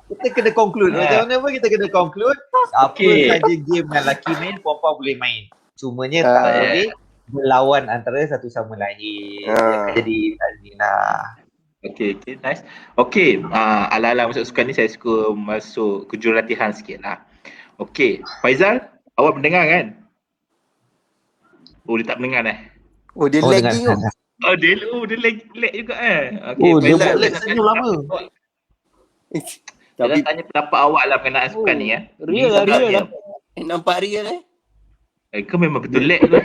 Speaker 3: kita kena conclude. Macam mana pun kita kena conclude. Apa saja game yang lelaki main, perempuan boleh main. Cumanya tak boleh berlawan antara satu sama lain. Jadi
Speaker 2: Okay, nice. Okay, ala-ala masuk sukan ni saya suka masuk ke jurulatihan sikit lah. Okay, Faizal, awak mendengar kan? Dia tak mendengar
Speaker 4: Dia lagging tu.
Speaker 2: Dia lag juga Okay,
Speaker 3: dia
Speaker 2: Faizal,
Speaker 3: buat lag senyum lama.
Speaker 2: Dia
Speaker 4: Tapi
Speaker 2: dah tanya pendapat awak lah berkenaan sukan ni
Speaker 1: Real lah, real lah.
Speaker 4: nampak real
Speaker 2: Kau memang betul lag tu.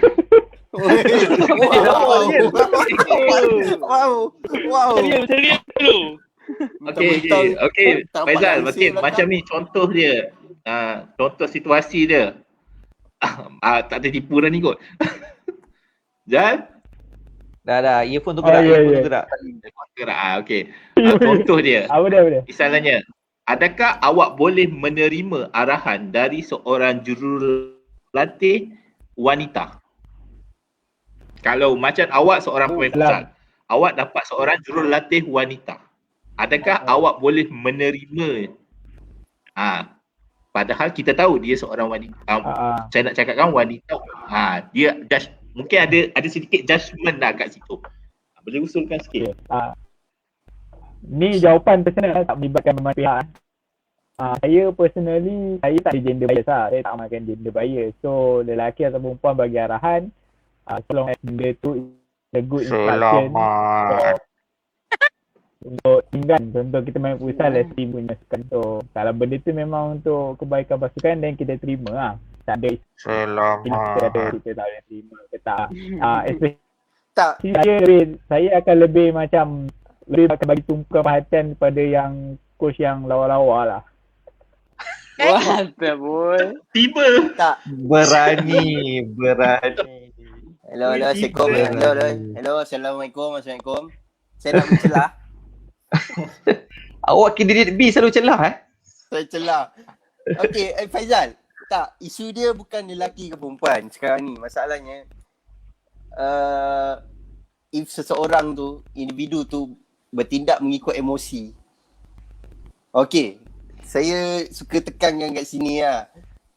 Speaker 4: Wow.
Speaker 1: Real, real tu.
Speaker 2: Okey.
Speaker 4: Tak
Speaker 2: Faizal,
Speaker 4: nampak
Speaker 2: okey,
Speaker 4: langsung
Speaker 2: macam ni contoh dia. Contoh situasi dia. Tak ada tipu dah ni kot. Jan?
Speaker 3: Dah. Earphone tu
Speaker 6: Oh,
Speaker 3: gerak,
Speaker 6: ya,
Speaker 3: earphone
Speaker 6: ya.
Speaker 3: tu gerak.
Speaker 2: Gerak. Okey. Contoh dia.
Speaker 6: Apa dia?
Speaker 2: Misalnya, adakah awak boleh menerima arahan dari seorang jurulatih wanita? Kalau macam awak seorang pemain futsal, awak dapat seorang jurulatih wanita. Adakah awak boleh menerima? Padahal kita tahu dia seorang wanita. Saya nak cakapkan wanita. Dia mungkin ada sedikit judgement lah kat situ. Boleh usulkan sikit.
Speaker 6: Ni jawapan personal, tak melibatkan memang pihak. Saya personally, saya tak ada gender bias lah. Saya tak amalkan gender bias. So, lelaki atau perempuan bagi arahan, so long as benda tu is a good instruction. Untuk tinggal, contoh kita main futsal, let's say punya sukan tu. Kalau benda tu memang untuk kebaikan pasukan, then kita terima lah. Tak ada kita tak boleh terima ke tak. Especially saya akan lebih akan bagi tumpukan perhatian kepada yang coach yang lawa-lawa lah.
Speaker 1: What the boy?
Speaker 2: Tiba.
Speaker 4: Tak.
Speaker 3: Berani.
Speaker 4: Hello, Assalamualaikum. Hello, Assalamualaikum. Saya nak mencelah.
Speaker 3: Awak candidate B selalu celah
Speaker 4: Saya celah. Okey, Faizal. Tak, isu dia bukan lelaki ke perempuan sekarang ni. Masalahnya if seseorang tu, individu tu bertindak mengikut emosi. Okey, saya suka tekankan kat sini lah.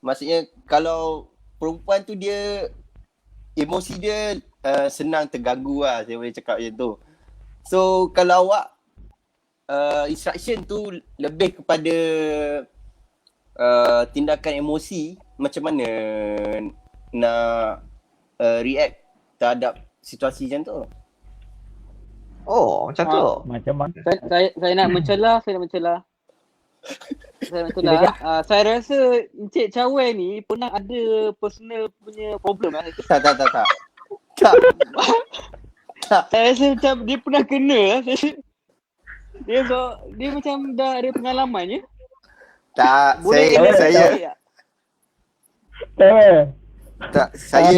Speaker 4: Maksudnya kalau perempuan tu dia emosi dia senang terganggu lah, saya boleh cakap macam tu. So kalau awak instruction tu lebih kepada tindakan emosi, macam mana nak react terhadap situasi macam tu?
Speaker 3: Oh, macam tu.
Speaker 6: Macam mana?
Speaker 1: Saya nak mencelah. Saya rasa Encik Cawai ni pernah ada personal punya problem lah.
Speaker 4: Tak.
Speaker 1: Saya rasa macam dia pernah kena lah. Dia macam dah ada pengalaman je.
Speaker 4: Tak,
Speaker 1: Boleh
Speaker 4: saya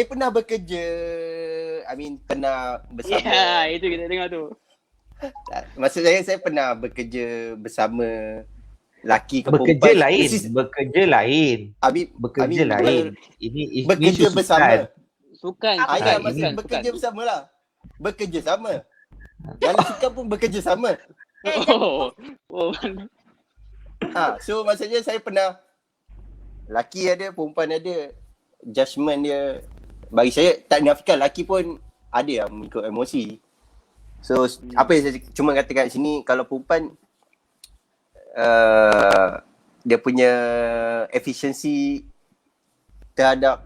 Speaker 4: pernah bekerja, pernah bersama.
Speaker 1: Ya, itu kita dengar tu.
Speaker 4: Maksud saya pernah bekerja bersama laki ke
Speaker 3: Bekerja
Speaker 4: perempuan.
Speaker 3: lain. Bekerja lain. Ini
Speaker 4: Bekerja
Speaker 3: isu
Speaker 4: bersama.
Speaker 1: Sukan.
Speaker 4: Maksud bekerja bersama lah. Bekerja sama. Yang sukan pun bekerja sama. So maksudnya saya pernah, laki ada, perempuan ada, judgement dia, bagi saya tak nafikan laki pun ada yang mengikut emosi. So apa yang saya cuma katakan kat sini, kalau perempuan dia punya efisiensi terhadap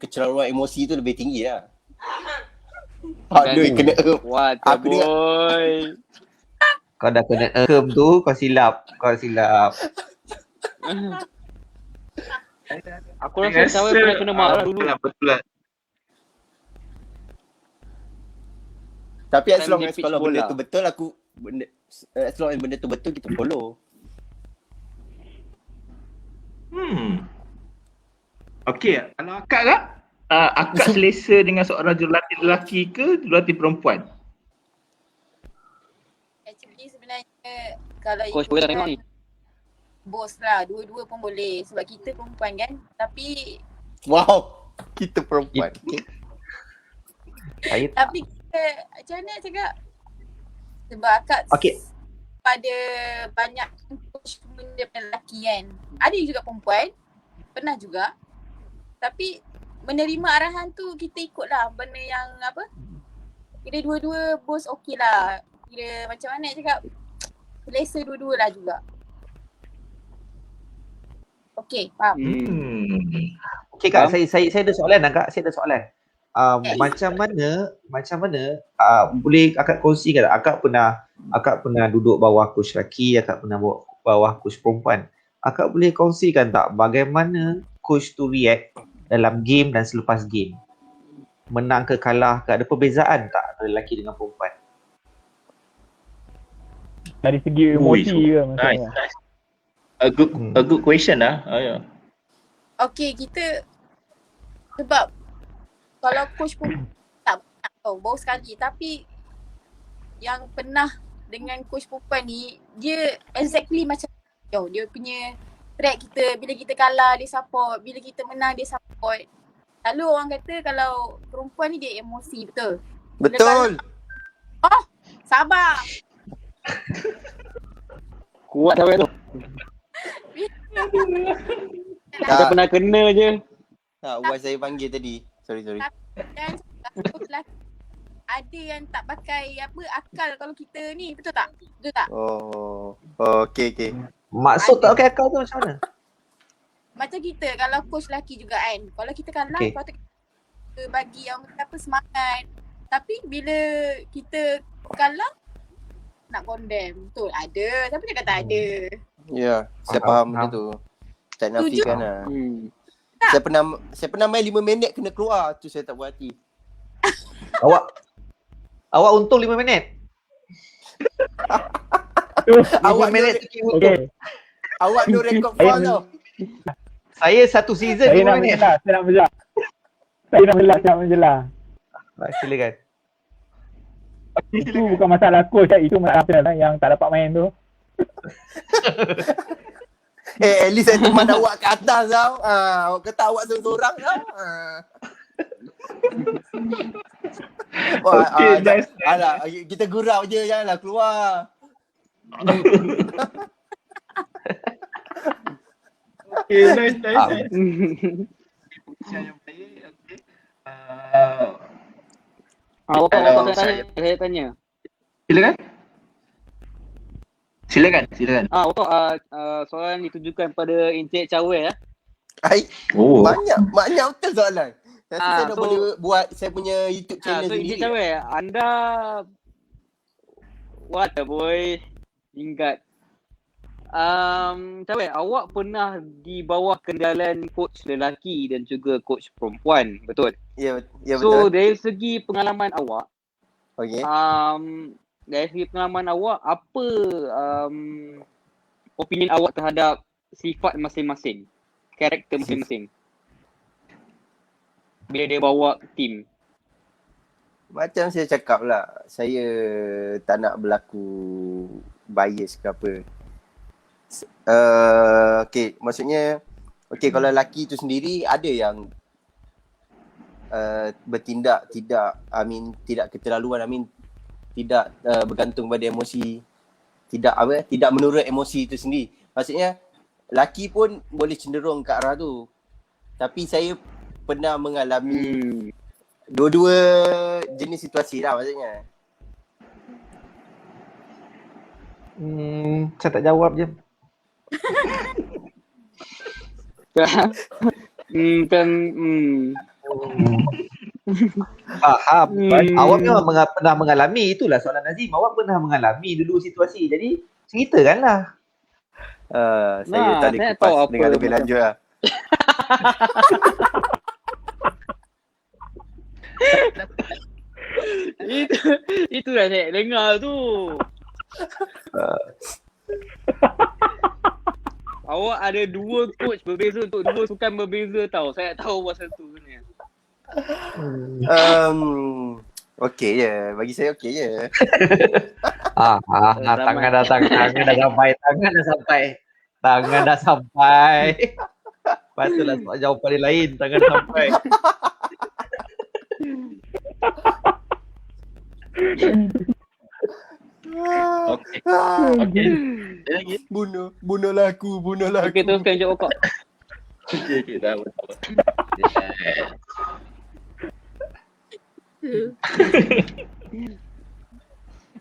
Speaker 4: kecelaruan emosi tu lebih tinggi lah. Aduh, kena
Speaker 1: What the boy.
Speaker 3: Kau dah kena tu, kau silap.
Speaker 1: Aku rasa Cawai pernah kena marah dulu.
Speaker 2: Betul lah.
Speaker 4: Tapi as long
Speaker 1: Time
Speaker 4: as
Speaker 1: dia
Speaker 4: kalau
Speaker 1: pitch
Speaker 4: benda
Speaker 1: bola.
Speaker 4: tu betul, as long as benda tu betul, kita follow.
Speaker 2: Okey, kalau akak kak? Akak selesa dengan seorang jurulatih lelaki ke jurulatih perempuan?
Speaker 5: Actually sebenarnya kalau
Speaker 1: Coach boleh tak tengok ni?
Speaker 5: bos lah, dua-dua pun boleh sebab kita perempuan kan. Tapi
Speaker 4: Wow, kita perempuan.
Speaker 3: Saya tak.
Speaker 5: kita macam mana nak cakap? Sebab akak pada banyak coach benda lelaki kan. Ada juga perempuan, pernah juga. Tapi menerima arahan tu kita ikut lah benda yang kira dua-dua bos okey lah. Kira macam mana nak cakap, selesa dua-dua lah juga. Okey, faham.
Speaker 3: Okey kak, saya ada soalan lah kak. Macam mana boleh akak kongsikan, akak pernah Akak pernah duduk bawah coach lelaki, akak pernah bawah coach perempuan. Akak boleh kongsikan tak bagaimana coach tu react dalam game dan selepas game? Menang ke kalah ke, ada perbezaan tak antara lelaki dengan perempuan?
Speaker 6: Dari segi emosi ke maksudnya?
Speaker 2: Nice. A good question lah. Yeah.
Speaker 5: Okay, kita sebab kalau coach pun tak banyak tau, baru sekali. Tapi yang pernah dengan coach perempuan ni, dia exactly macam dia punya track kita. Bila kita kalah, dia support. Bila kita menang, dia support. Lalu orang kata kalau perempuan ni dia emosi, betul?
Speaker 4: Betul.
Speaker 5: Oh, sabar.
Speaker 1: Kuat sampai tu. Kita
Speaker 4: Tak,
Speaker 1: pernah kena je.
Speaker 4: wife saya panggil tadi. Sorry.
Speaker 5: Dan ada yang tak pakai akal kalau kita ni, betul tak? Betul tak?
Speaker 4: Oh, okay.
Speaker 3: Maksud tak pakai akal tu macam mana?
Speaker 5: Macam kita kalau coach lelaki juga kan. Kalau kita kalah,
Speaker 3: Okay.
Speaker 5: patut kita bagi orang kata apa semangat. Tapi bila kita kalah, nak condemn. Betul, ada. Siapa cakap tak ada?
Speaker 4: Ya, saya faham benda tu. Tak nafikan lah.
Speaker 5: Tak.
Speaker 4: Saya pernah main 5 minit kena keluar. Tu saya tak puas hati.
Speaker 3: Awak untung 5 minit.
Speaker 4: Awak
Speaker 3: 5 minit
Speaker 4: no-
Speaker 3: tu kira untung.
Speaker 6: Okay.
Speaker 4: Awak no record fall tau.
Speaker 3: Saya satu season
Speaker 6: Saya
Speaker 3: 5
Speaker 6: nak
Speaker 3: minit.
Speaker 6: menjelas, saya nak menjelas.
Speaker 3: Silakan.
Speaker 6: Itu bukan masalah coach, itu masalah yang tak dapat main tu.
Speaker 4: At least saya teman awak kat atas tau. Awak kata awak seorang-seorang tau.
Speaker 2: Okay, nice.
Speaker 4: Alah, kita gurau je, janganlah keluar.
Speaker 2: Okay, nice. Yang baik, okay. Kalau
Speaker 1: Saya tanya.
Speaker 2: Silakan.
Speaker 1: Untuk soalan ditujukan pada Encik Cawel
Speaker 4: Ai,
Speaker 2: Oh.
Speaker 4: banyak betul soalan. Saya nak
Speaker 1: so-
Speaker 4: boleh buat saya punya YouTube channel
Speaker 1: So Encik
Speaker 4: sendiri.
Speaker 1: Cawel, anda what the boy? Ingat. Cawel, awak pernah di bawah kendalian coach lelaki dan juga coach perempuan, betul?
Speaker 4: Ya
Speaker 1: So
Speaker 4: betul.
Speaker 1: dari segi pengalaman awak,
Speaker 4: Okey.
Speaker 1: dari segi pengalaman awak, apa opinion awak terhadap sifat masing-masing, karakter masing-masing bila dia bawa team?
Speaker 4: Macam saya cakap lah, saya tak nak berlaku bias ke apa. Okay, maksudnya kalau lelaki tu sendiri ada yang bertindak tidak keterlaluan, tidak bergantung pada emosi, tidak menurut emosi itu sendiri. Maksudnya lelaki pun boleh cenderung ke arah tu. Tapi saya pernah mengalami dua-dua jenis situasi lah maksudnya.
Speaker 3: Saya tak jawab je. Faham. Awak memang pernah mengalami, itulah soalan Nazim. Awak pernah mengalami dulu situasi. Jadi ceritakanlah.
Speaker 4: Saya tak boleh
Speaker 1: saya
Speaker 4: kupas
Speaker 1: tahu apa
Speaker 4: dengan lebih
Speaker 1: macam-
Speaker 4: lanjut lah.
Speaker 1: Itulah saya dengar tu. Awak ada dua coach berbeza untuk dua sukan berbeza tau. Saya tahu pasal tu sebenarnya.
Speaker 4: Okey je. Bagi saya okey je.
Speaker 3: Tangan dah sampai. Patutlah sebab jawapan dia lain. Tangan dah sampai.
Speaker 2: Okay. Ada lagi?
Speaker 4: Bunuhlah aku.
Speaker 1: Okey, teruskan jawab kau.
Speaker 2: Okay, dah.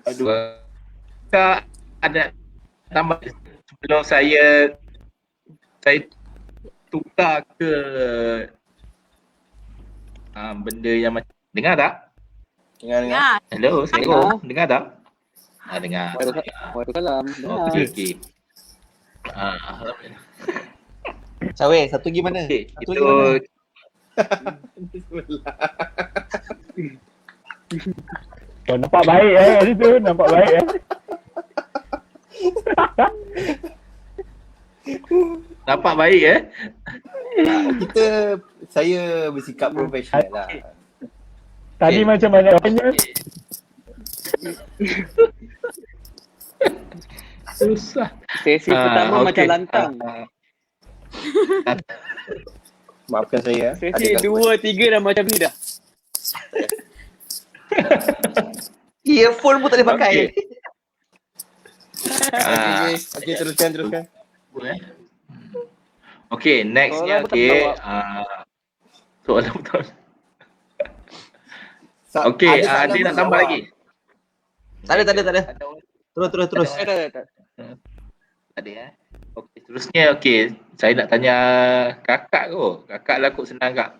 Speaker 2: Aduh. Kak ada tambah sebelum saya tukar ke benda yang macam dengar tak?
Speaker 4: Dengar.
Speaker 5: Ya,
Speaker 2: Hello, Assalamualaikum. Dengar tak? Dengar.
Speaker 1: Waalaikumsalam. Dengar.
Speaker 2: Okey. Alhamdulillah.
Speaker 3: Cawe, satu lagi mana?
Speaker 2: Okey,
Speaker 3: Satu
Speaker 2: itu
Speaker 3: lagi mana?
Speaker 6: Oh, nampak baik kat situ. Nampak baik
Speaker 2: nampak baik
Speaker 4: Saya bersikap profesional lah.
Speaker 6: Tadi
Speaker 2: Okay.
Speaker 6: macam mana apanya?
Speaker 2: Susah.
Speaker 1: Sesi pertama
Speaker 2: okey.
Speaker 1: macam lantang.
Speaker 4: Maafkan saya.
Speaker 1: Sesi 2, 3 dah macam ni dah.
Speaker 3: Earphone pun tak boleh pakai.
Speaker 4: Okey, teruskan.
Speaker 2: Okey, next ni
Speaker 1: Soalan
Speaker 2: okey.
Speaker 1: betul
Speaker 2: Soalan betul. Okey, dia nak tambah lagi.
Speaker 3: Tak ada. Terus.
Speaker 1: Tak.
Speaker 2: Ada Okey, seterusnya okey. Saya nak tanya kakak kot. Kakak lah kot senang kak.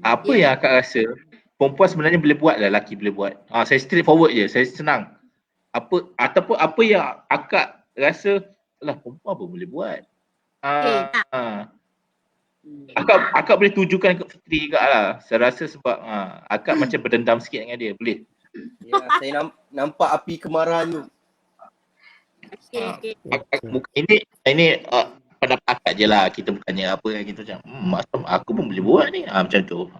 Speaker 2: Apa yang akak rasa perempuan sebenarnya boleh buat, lelaki boleh buat? Saya straight forward je, saya senang. Apa yang akak rasa lah perempuan pun boleh buat? Akak boleh tujukan ke Fitri juga lah. Saya rasa sebab akak macam berdendam sikit dengan dia. Boleh?
Speaker 4: Ya, saya nampak api kemarahan tu.
Speaker 5: Okay.
Speaker 2: Ini pendapat akak je lah. Kita bukannya apa yang kita macam aku pun boleh buat ni. Macam tu.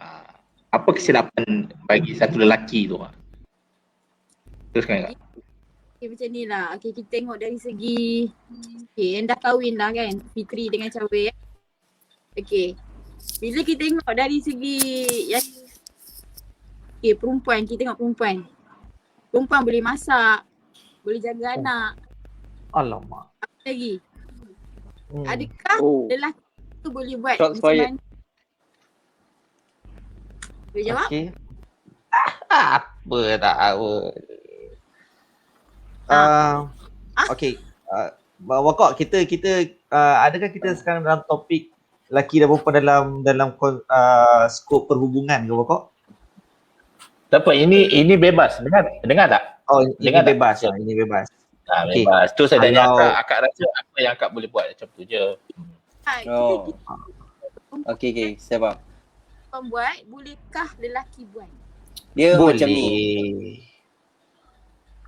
Speaker 2: Apa kesilapan bagi satu lelaki tu? Teruskan kak.
Speaker 5: Okay, macam ni lah. Okay, kita tengok dari segi yang dah kahwin lah kan, Fitri dengan Cawe. Okay, bila kita tengok dari segi yang perempuan, kita tengok perempuan boleh masak, boleh jaga anak.
Speaker 3: Alamak.
Speaker 5: Apa lagi? Adakah lelaki tu boleh buat
Speaker 1: Shots
Speaker 5: macam
Speaker 1: fired.
Speaker 5: mana? Boleh jawab?
Speaker 3: Okey. Apa tahu. Okey. Wakok, kita adakah kita sekarang dalam topik lelaki dan perempuan dalam skop perhubungan ke Wakok?
Speaker 2: Tak apa, ini bebas. Dengar tak?
Speaker 3: Oh, ini
Speaker 2: Dengar tak?
Speaker 3: bebas lah, ini bebas. Okey.
Speaker 2: Bebas. Tu saya tanya
Speaker 3: Kalau-
Speaker 2: akak rasa apa yang akak boleh buat macam tu je.
Speaker 4: Oh. Okey, saya faham.
Speaker 5: Perempuan buat, bolehkah lelaki buat?
Speaker 4: Dia
Speaker 3: Boleh.
Speaker 4: macam ni.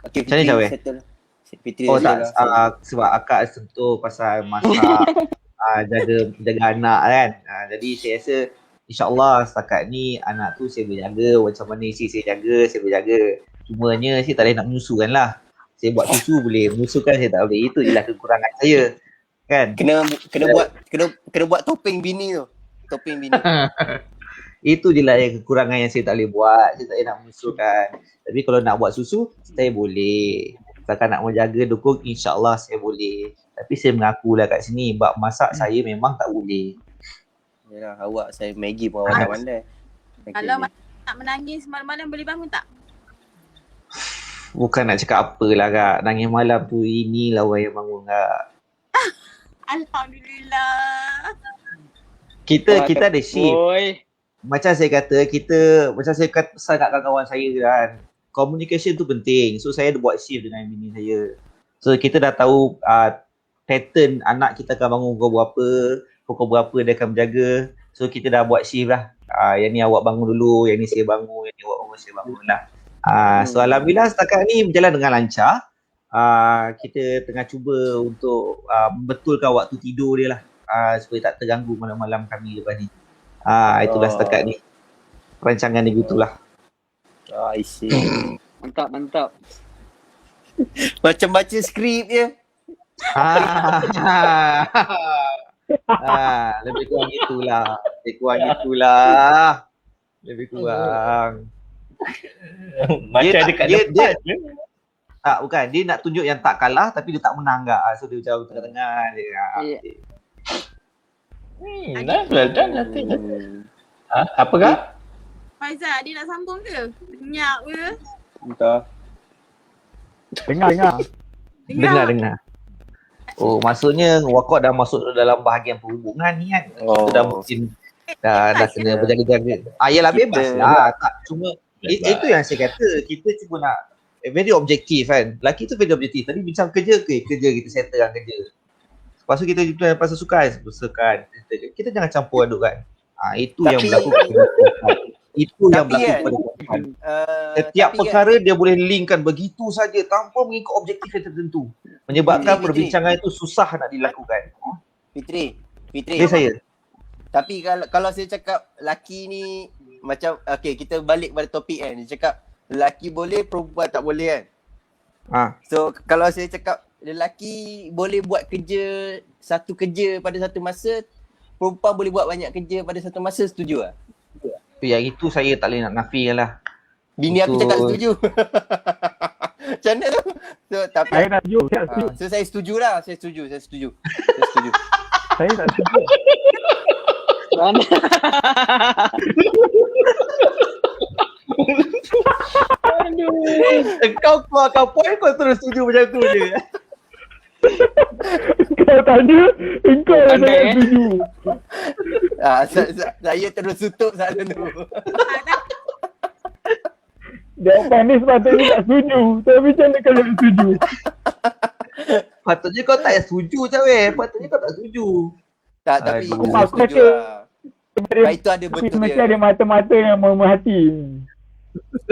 Speaker 4: Okey,
Speaker 3: Macam ni, Cawe?
Speaker 4: settle. Fitri
Speaker 3: Oh
Speaker 4: settle
Speaker 3: tak,
Speaker 4: lah.
Speaker 3: sebab akak sentuh pasal masak, jaga anak kan. Jadi saya rasa insyaAllah setakat ni anak tu saya boleh jaga. Macam mana isi saya boleh jaga. Cumanya saya tak boleh nak menyusukan lah. Saya buat susu boleh, menyusukan saya tak boleh. Itu je lah kekurangan saya. Kan?
Speaker 4: Kena buat topeng bini tu. Topeng bini.
Speaker 3: Itu je lah yang kekurangan yang saya tak boleh buat. Saya tak boleh nak menyusukan. Tapi kalau nak buat susu, saya boleh. Misalkan nak menjaga dukung, insyaAllah saya boleh. Tapi saya mengakulah kat sini, bab masak saya memang tak boleh.
Speaker 4: Yalah, awak saya Maggi pun awak tak pandai.
Speaker 5: Kalau nak menangis malam-malam boleh bangun tak?
Speaker 3: Bukan nak cakap apalah kak. Nangis malam tu inilah orang yang bangun kak.
Speaker 5: Alhamdulillah.
Speaker 3: Kita ada shift.
Speaker 1: Boy.
Speaker 3: Macam saya kata pesan kat kawan-kawan saya kan. Communication tu penting. So saya ada buat shift dengan bini saya. So kita dah tahu pattern anak kita akan bangun pukul berapa dia akan berjaga. So kita dah buat shift lah. Yang ni awak bangun dulu, yang ni saya bangun, yang ni awak bangun, saya bangun lah. So alhamdulillah setakat ni berjalan dengan lancar. Kita tengah cuba untuk membetulkan waktu tidur dia lah. Supaya tak terganggu malam-malam kami lepas ni. Itulah setakat ni. Rancangan dia gitulah.
Speaker 4: I see.
Speaker 1: Mantap.
Speaker 4: Macam baca skrip je.
Speaker 3: Lebih kurang gitulah. Lebih kurang.
Speaker 2: Macam dekat depan je.
Speaker 3: Tak, bukan. Dia nak tunjuk yang tak kalah tapi dia tak menang tak. So dia macam tengah-tengah dia.
Speaker 2: Dah nanti. Apa kak?
Speaker 5: Faizal, dia nak sambung ke? Dengar ke?
Speaker 4: Entah.
Speaker 3: Dengar. Oh, maksudnya Wakot dah masuk dalam bahagian perhubungan ni kan.
Speaker 4: Oh.
Speaker 3: Dah mungkin dah kena berjaga-jaga. Yalah bebas lah. Tak, cuma itu yang saya kata. Kita cuba nak very objektif kan. Lelaki tu very objektif. Tadi bincang kerja kerja kita settlekan kerja. Lepas tu kita pasal sukan. Kita jangan campur aduk kan. Itu yang berlaku. Itu yang berlaku
Speaker 4: kan,
Speaker 3: pada perempuan. Setiap perkara dia boleh linkkan begitu saja tanpa mengikut objektif yang tertentu. Menyebabkan perbincangan itu susah nak dilakukan.
Speaker 4: Fitri.
Speaker 3: Dia saya.
Speaker 4: Tapi kalau saya cakap lelaki ni macam kita balik pada topik kan. Dia cakap lelaki boleh, perempuan tak boleh kan. So kalau saya cakap lelaki boleh buat satu kerja pada satu masa, perempuan boleh buat banyak kerja pada satu masa, setuju tak?
Speaker 3: Yang itu saya tak boleh nak nafikan lah.
Speaker 4: Bini aku cakap setuju. Macam mana tu? So, tapi
Speaker 6: Saya nak setuju.
Speaker 4: so saya setuju lah. Saya setuju.
Speaker 6: Saya tak setuju.
Speaker 3: Kau keluarkan poin, kau terus setuju macam tu je.
Speaker 6: Kau tanya, engkau yang tak setuju.
Speaker 4: Saya terus tutup sana tu.
Speaker 6: Jawapan ni sepatutnya tak setuju. Tapi macam mana kau tak setuju?
Speaker 3: Patutnya kau tak setuju Cawir. Patutnya kau tak setuju.
Speaker 4: Tak, tapi
Speaker 3: Aduh.
Speaker 4: saya setuju lah. Sebab itu ada
Speaker 6: Tapi
Speaker 4: betul
Speaker 6: mesti
Speaker 4: dia.
Speaker 6: ada mata-mata yang memerhati.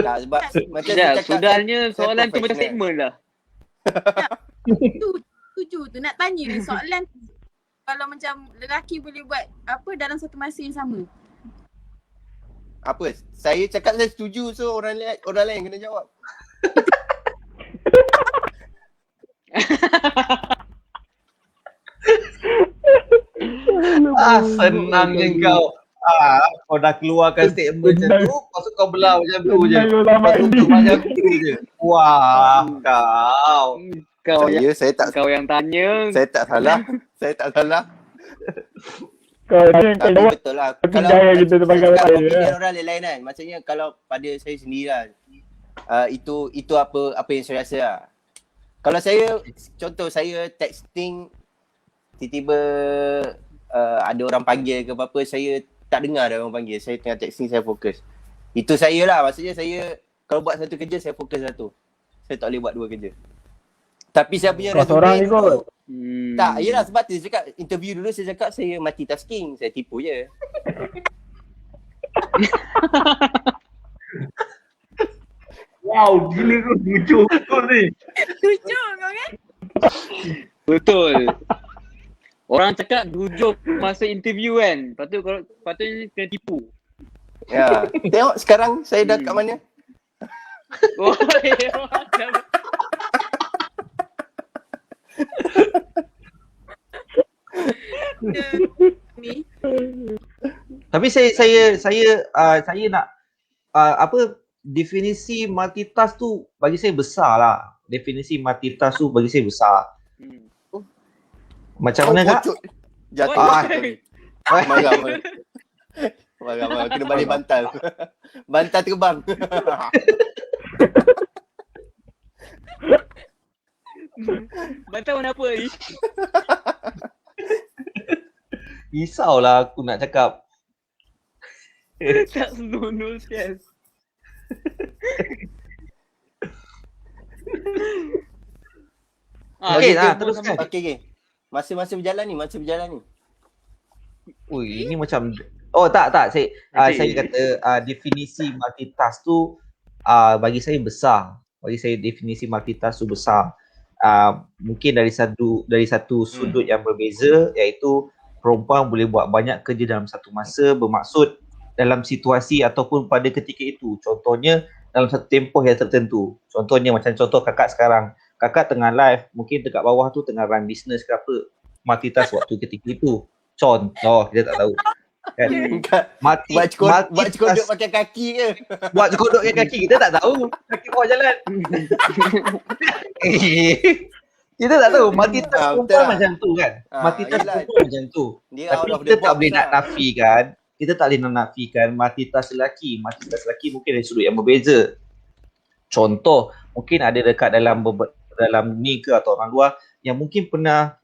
Speaker 4: Tak, sebab macam saya
Speaker 1: Dah,
Speaker 4: cakap,
Speaker 1: sudahnya
Speaker 4: saya
Speaker 1: soalan tu macam
Speaker 4: professional.
Speaker 1: statement lah.
Speaker 5: Setuju tu. Nak tanya ni soalan kalau macam lelaki boleh buat apa dalam satu masa yang sama.
Speaker 4: Apa? Saya cakap saya setuju, so orang lain kena jawab.
Speaker 3: Senangnya kau. Kau dah keluarkan statement macam tu, lepas tu kau belah macam tu je.
Speaker 6: Ulama
Speaker 3: Kau tutup macam tu je. Wah, kau.
Speaker 1: Kau yang tanya.
Speaker 4: Saya tak salah.
Speaker 6: Kau tanya kau
Speaker 4: Tapi
Speaker 6: jawab.
Speaker 4: betul lah.
Speaker 6: Tapi gaya kita sebagai
Speaker 4: cakap
Speaker 6: orang
Speaker 4: opinion
Speaker 6: lain,
Speaker 4: orang lain-lain kan. Maksudnya kalau pada saya sendiri lah. Itu apa yang saya rasa lah. Kalau saya, contoh saya texting, tiba-tiba ada orang panggil ke apa-apa, saya tak dengar ada orang panggil. Saya tengah texting, saya fokus. Itu saya lah. Maksudnya saya, kalau buat satu kerja, saya fokus satu. Saya tak boleh buat dua kerja. Tapi saya punya
Speaker 6: Kau seorang ni
Speaker 4: dulu,
Speaker 6: kot.
Speaker 4: tak, yelah sebab tu saya cakap interview dulu saya cakap saya multitasking, saya tipu je.
Speaker 2: Wow, gila kau jujur betul ni.
Speaker 5: Setuju kau kan?
Speaker 1: Betul. Orang cakap jujur masa interview kan. Patutnya kena tipu.
Speaker 4: Ya. Tengok sekarang saya dah kat mana?
Speaker 1: Oh,
Speaker 5: Ni.
Speaker 3: Tapi saya nak apa definisi multitask tu bagi saya besar lah. Definisi multitask tu bagi saya besar. Macam mana kak?
Speaker 4: Bocor. Jatuh.
Speaker 1: Oi.
Speaker 4: Marah. Kena balik bantal. Bantal terbang.
Speaker 1: Bantal warna apa ni?
Speaker 3: Risaulah aku nak cakap.
Speaker 1: Tak senunul yes.
Speaker 3: Okey,
Speaker 1: kita
Speaker 3: teruskan.
Speaker 4: Okey. Masa berjalan ni.
Speaker 3: Ui, ini macam tak saya
Speaker 1: Okey.
Speaker 3: saya kata definisi multitask tu bagi saya besar. Bagi saya definisi multitask tu besar. Mungkin dari satu sudut yang berbeza, iaitu perempuan boleh buat banyak kerja dalam satu masa, bermaksud dalam situasi ataupun pada ketika itu. Contohnya dalam satu tempoh yang tertentu. Contohnya macam contoh kakak sekarang. Kakak tengah live, mungkin dekat bawah tu tengah run business ke apa. Multitask waktu ketika itu. Contoh, kita tak tahu. Kan?
Speaker 4: Buat cekodok pakai kaki ke?
Speaker 3: Buat cekodok pakai kaki, kita tak tahu. Kaki bawah jalan. Kita tak tahu. Multitask
Speaker 4: betul
Speaker 3: perempuan
Speaker 4: lah.
Speaker 3: macam tu kan. Multitask
Speaker 4: yelah.
Speaker 3: perempuan macam tu.
Speaker 4: Dia
Speaker 3: Tapi
Speaker 4: out of
Speaker 3: kita
Speaker 4: the
Speaker 3: tak
Speaker 4: box
Speaker 3: boleh nak
Speaker 4: lah.
Speaker 3: nafikan. Kita tak boleh nak nafikan multitask lelaki. Multitask lelaki mungkin dari sudut yang berbeza. Contoh, mungkin ada dekat dalam ni ke atau orang luar yang mungkin pernah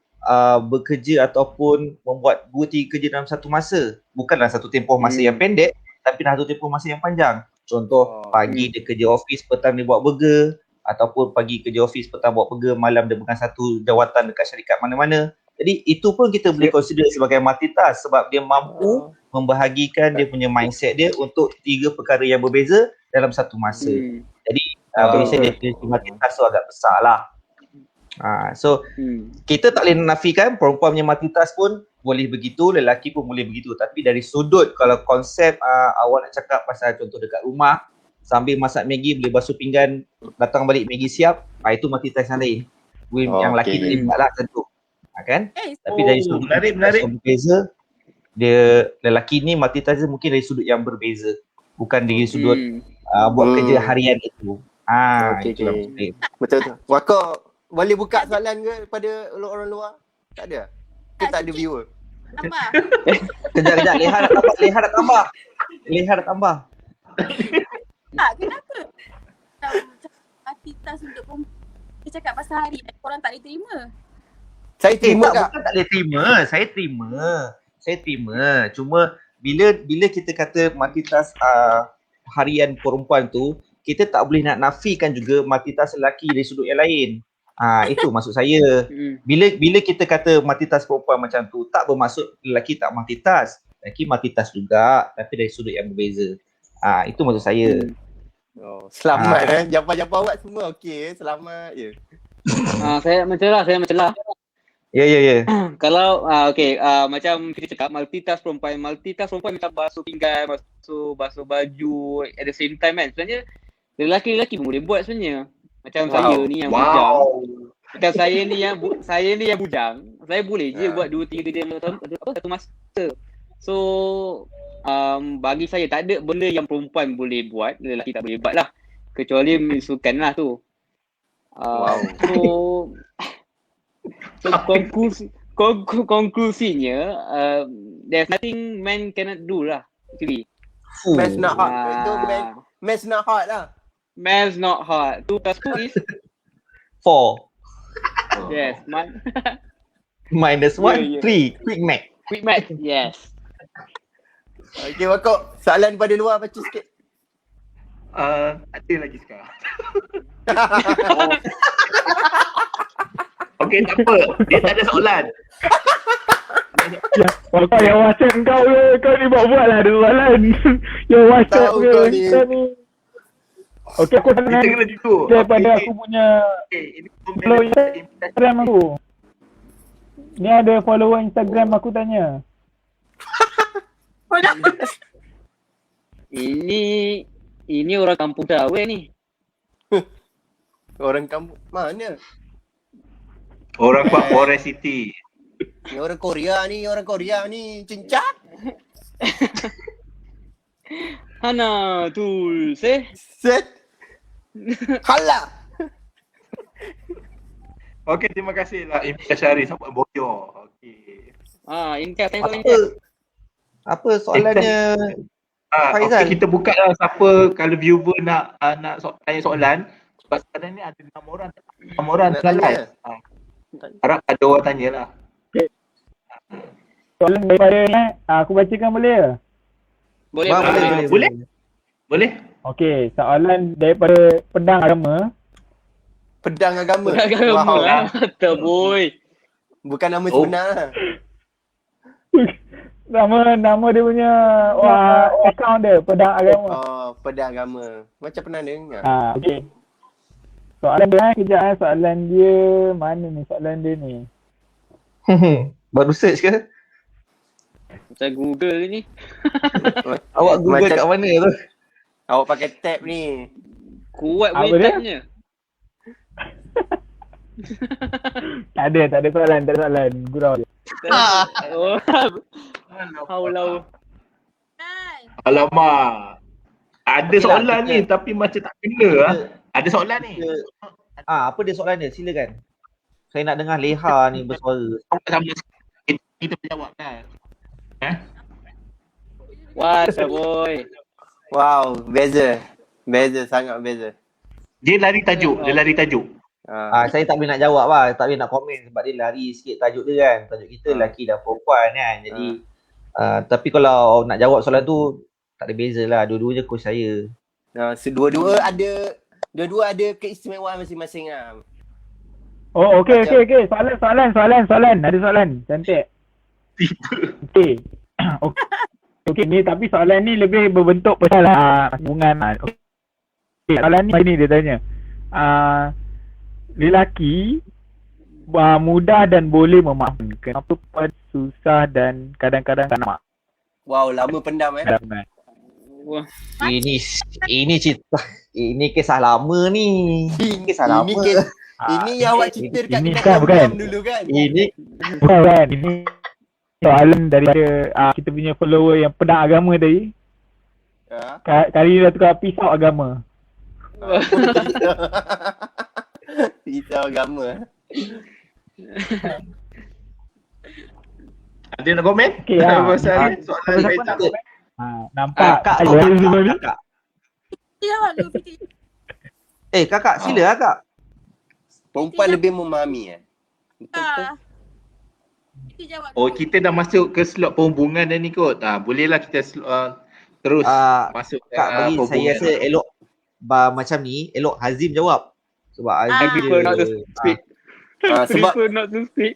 Speaker 3: bekerja ataupun membuat 2-3 kerja dalam satu masa. Bukan dalam satu tempoh masa yang pendek, tapi dalam satu tempoh masa yang panjang. Contoh, pagi dia kerja office, petang dia buat burger, ataupun pagi kerja office, petang bawa pergi, malam dia pegang satu jawatan dekat syarikat mana-mana. Jadi itu pun kita boleh consider sebagai multitask sebab dia mampu membahagikan dia punya mindset dia untuk 3 perkara yang berbeza dalam satu masa. Jadi bagi saya definisi multitask tu agak besar lah. So kita tak boleh nafikan perempuan punya multitask pun boleh begitu, lelaki pun boleh begitu. Tapi dari sudut kalau konsep awak nak cakap pasal contoh dekat rumah sambil masak Maggi, boleh basuh pinggan, datang balik Maggi siap, itu multitask yang lain. Yang lelaki tak boleh buat lah tentu. Kan? Tapi dari sudut
Speaker 2: menarik.
Speaker 3: yang berbeza, dia lelaki ni multitask mungkin dari sudut yang berbeza. Bukan dari sudut buat kerja harian itu. Itulah maksudnya.
Speaker 4: Betul. Wako boleh buka soalan ke pada orang luar? Tak ada? Ke tak ada viewer?
Speaker 5: Tambah.
Speaker 3: Kejap. Leha nak tambah.
Speaker 5: Tak, kenapa? Multitask untuk kita cakap pasal hari korang tak boleh terima.
Speaker 4: Saya terima tak?
Speaker 3: Bukan tak boleh terima. Saya terima. Cuma bila kita kata multitask harian perempuan tu, kita tak boleh nak nafikan juga multitask lelaki dari sudut yang lain. Itu maksud saya. Bila kita kata multitask perempuan macam tu, tak bermaksud lelaki tak multitask. Lelaki multitask juga, tapi dari sudut yang berbeza. Itu maksud saya.
Speaker 4: Selamat Jawapan-jawapan awak semua okey. Selamat je.
Speaker 1: Saya mencelah.
Speaker 3: Ya.
Speaker 1: Kalau macam kita cakap multitask perempuan macam basuh pinggan, basuh baju at the same time kan. Sebenarnya lelaki pun boleh buat sebenarnya. Macam saya ni yang bujang. Macam saya ni yang bujang. Saya boleh je buat 2-3 kerja satu masa. So bagi saya tak ada benda yang perempuan boleh buat, lelaki tak boleh buat lah. Kecuali sukan lah tu. So konklusinya there's nothing man cannot do lah actually.
Speaker 4: Man's not hot. Man's not hot lah.
Speaker 1: Man's not hot. 2 plus 2 is
Speaker 3: 4.
Speaker 1: yes,
Speaker 3: Minus 1,
Speaker 1: Yeah.
Speaker 3: 3. Quick math.
Speaker 1: quick math. Yes.
Speaker 4: Okey, Wako. Soalan pada luar baca sikit.
Speaker 2: Ada lagi sekarang. Okey, tak apa. Dia tak ada soalan.
Speaker 6: Wako yang WhatsApp kau ni buat lah ada soalan. Yang WhatsApp
Speaker 4: Tahu kau ni.
Speaker 6: kau ni. Okey, aku tanya
Speaker 2: Kita kena jujur.
Speaker 6: daripada aku punya
Speaker 2: Ini
Speaker 6: follow Instagram aku. Ni ada follower Instagram aku tanya.
Speaker 1: Ini orang kampung Tawe ni.
Speaker 4: Orang kampung mana?
Speaker 2: Orang Kuat Forest City.
Speaker 4: Ni orang Korea ni. Cincak.
Speaker 1: Hana tu
Speaker 4: Set. Halah.
Speaker 2: Okey, terima kasih lah Imtiaz Syarif sampai boyo. Okey.
Speaker 1: ini kan tanya soalan
Speaker 3: Apa soalannya? Faizal.
Speaker 2: Okey, kita buka lah siapa kalau viewer nak tanya soalan. Sebab sekarang ni ada 6 orang
Speaker 4: Nak
Speaker 2: dalam
Speaker 4: tanya?
Speaker 2: live. Harap ada orang tanya lah.
Speaker 6: Soalan daripada ni, aku bacakan boleh ke?
Speaker 2: Boleh?
Speaker 6: Okey, soalan daripada Pedang Agama.
Speaker 4: Pedang agama.
Speaker 1: Agama
Speaker 4: Wow.
Speaker 1: lah. Betul boy.
Speaker 4: Bukan nama sebenar lah.
Speaker 6: Nama dia punya account dia Pedang Agama.
Speaker 4: Pedang agama. Macam pernah dengar.
Speaker 6: Okey. Soalan dia kejap soalan dia mana ni soalan dia ni.
Speaker 3: Baru search ke?
Speaker 1: Macam Google ni.
Speaker 3: Awak Google
Speaker 4: Macam-
Speaker 3: kat mana tu?
Speaker 4: Awak pakai tab ni.
Speaker 1: Kuat
Speaker 6: Apa
Speaker 1: boleh
Speaker 6: dia?
Speaker 1: tanya.
Speaker 6: Tak ada soalan. Gurau je.
Speaker 1: Oh. Haulau.
Speaker 5: Kan?
Speaker 2: Alamak. Ada
Speaker 3: Okey lah,
Speaker 2: soalan
Speaker 3: kita-
Speaker 2: ni tapi macam tak kena lah. Ada soalan ni.
Speaker 3: Apa dia soalan dia? Silakan. Saya nak dengar Leha ni bersuara.
Speaker 2: Sama kita menjawab kan.
Speaker 1: What boy.
Speaker 4: Wow, beza. Sangat beza.
Speaker 2: Dia lari tajuk.
Speaker 3: Saya tak boleh nak jawab lah. Tak boleh nak komen sebab dia lari sikit tajuk dia kan. Tajuk kita lelaki dan perempuan kan. Jadi tapi kalau nak jawab soalan tu tak ada beza lah. Dua-duanya coach saya.
Speaker 4: Dua-dua ada Dua-dua ada keistimewaan masing-masing lah.
Speaker 6: Oh, okey. Soalan. Ada soalan. Cantik. Okey. Okey, ni tapi soalan ni lebih berbentuk pasal hubungan. Okey, soalan ni dia tanya. Lelaki mudah dan boleh memaafkan. Kenapa perempuan susah dan kadang-kadang tak nak
Speaker 4: Wow, lama pendam
Speaker 6: maafkan?
Speaker 1: Wah.
Speaker 3: Ini cerita. Ini kisah lama ni. Kisah lama.
Speaker 4: Ini yang awak cerita dekat
Speaker 6: ini
Speaker 4: kedai
Speaker 6: kan, bukan?
Speaker 4: ayam dulu kan?
Speaker 3: Ini
Speaker 6: Bukan, ini soalan daripada kita punya follower yang pedang agama tadi. Kali ni dah tukar pisau agama.
Speaker 4: Pisau agama.
Speaker 2: Ada nak komen?
Speaker 6: Okey,
Speaker 2: Pasal soalan
Speaker 6: siapa nak
Speaker 2: itu.
Speaker 6: komen? Nampak
Speaker 3: Kak,
Speaker 6: Kak.
Speaker 5: Jawab dulu Fiti.
Speaker 3: kakak sila lah kak.
Speaker 4: Perempuan lebih memahami Betul ke?
Speaker 5: Fiti jawab
Speaker 2: Oh,
Speaker 5: dulu.
Speaker 2: kita dah masuk ke slot perhubungan dah ni kot. Bolehlah kita terus masuk ke
Speaker 3: Kak bagi saya rasa elok macam ni, elok Hazim jawab. Sebab
Speaker 1: I
Speaker 3: Hazim
Speaker 1: prefer not to speak.
Speaker 4: Sebab
Speaker 1: Prefer not to speak.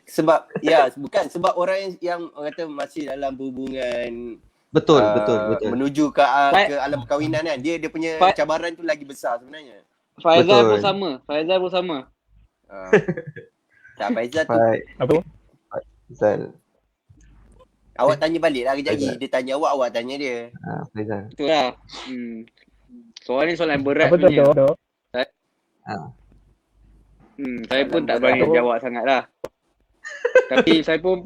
Speaker 4: sebab orang yang orang kata masih dalam hubungan
Speaker 3: betul.
Speaker 4: menuju ke alam perkahwinan kan. Dia punya cabaran tu lagi besar sebenarnya.
Speaker 1: Faizal
Speaker 3: Betul.
Speaker 1: pun sama.
Speaker 4: Tak Faizal tu
Speaker 3: Baik.
Speaker 6: Apa?
Speaker 3: Faizal.
Speaker 4: awak tanya balik lah kejap lagi. Dia tanya awak tanya dia.
Speaker 3: Faizal.
Speaker 1: Betul lah. Soalan ni soalan berat
Speaker 6: Apa tu?
Speaker 1: punya. Saya pun tak berani
Speaker 6: berat.
Speaker 1: jawab sangat lah. Tapi saya pun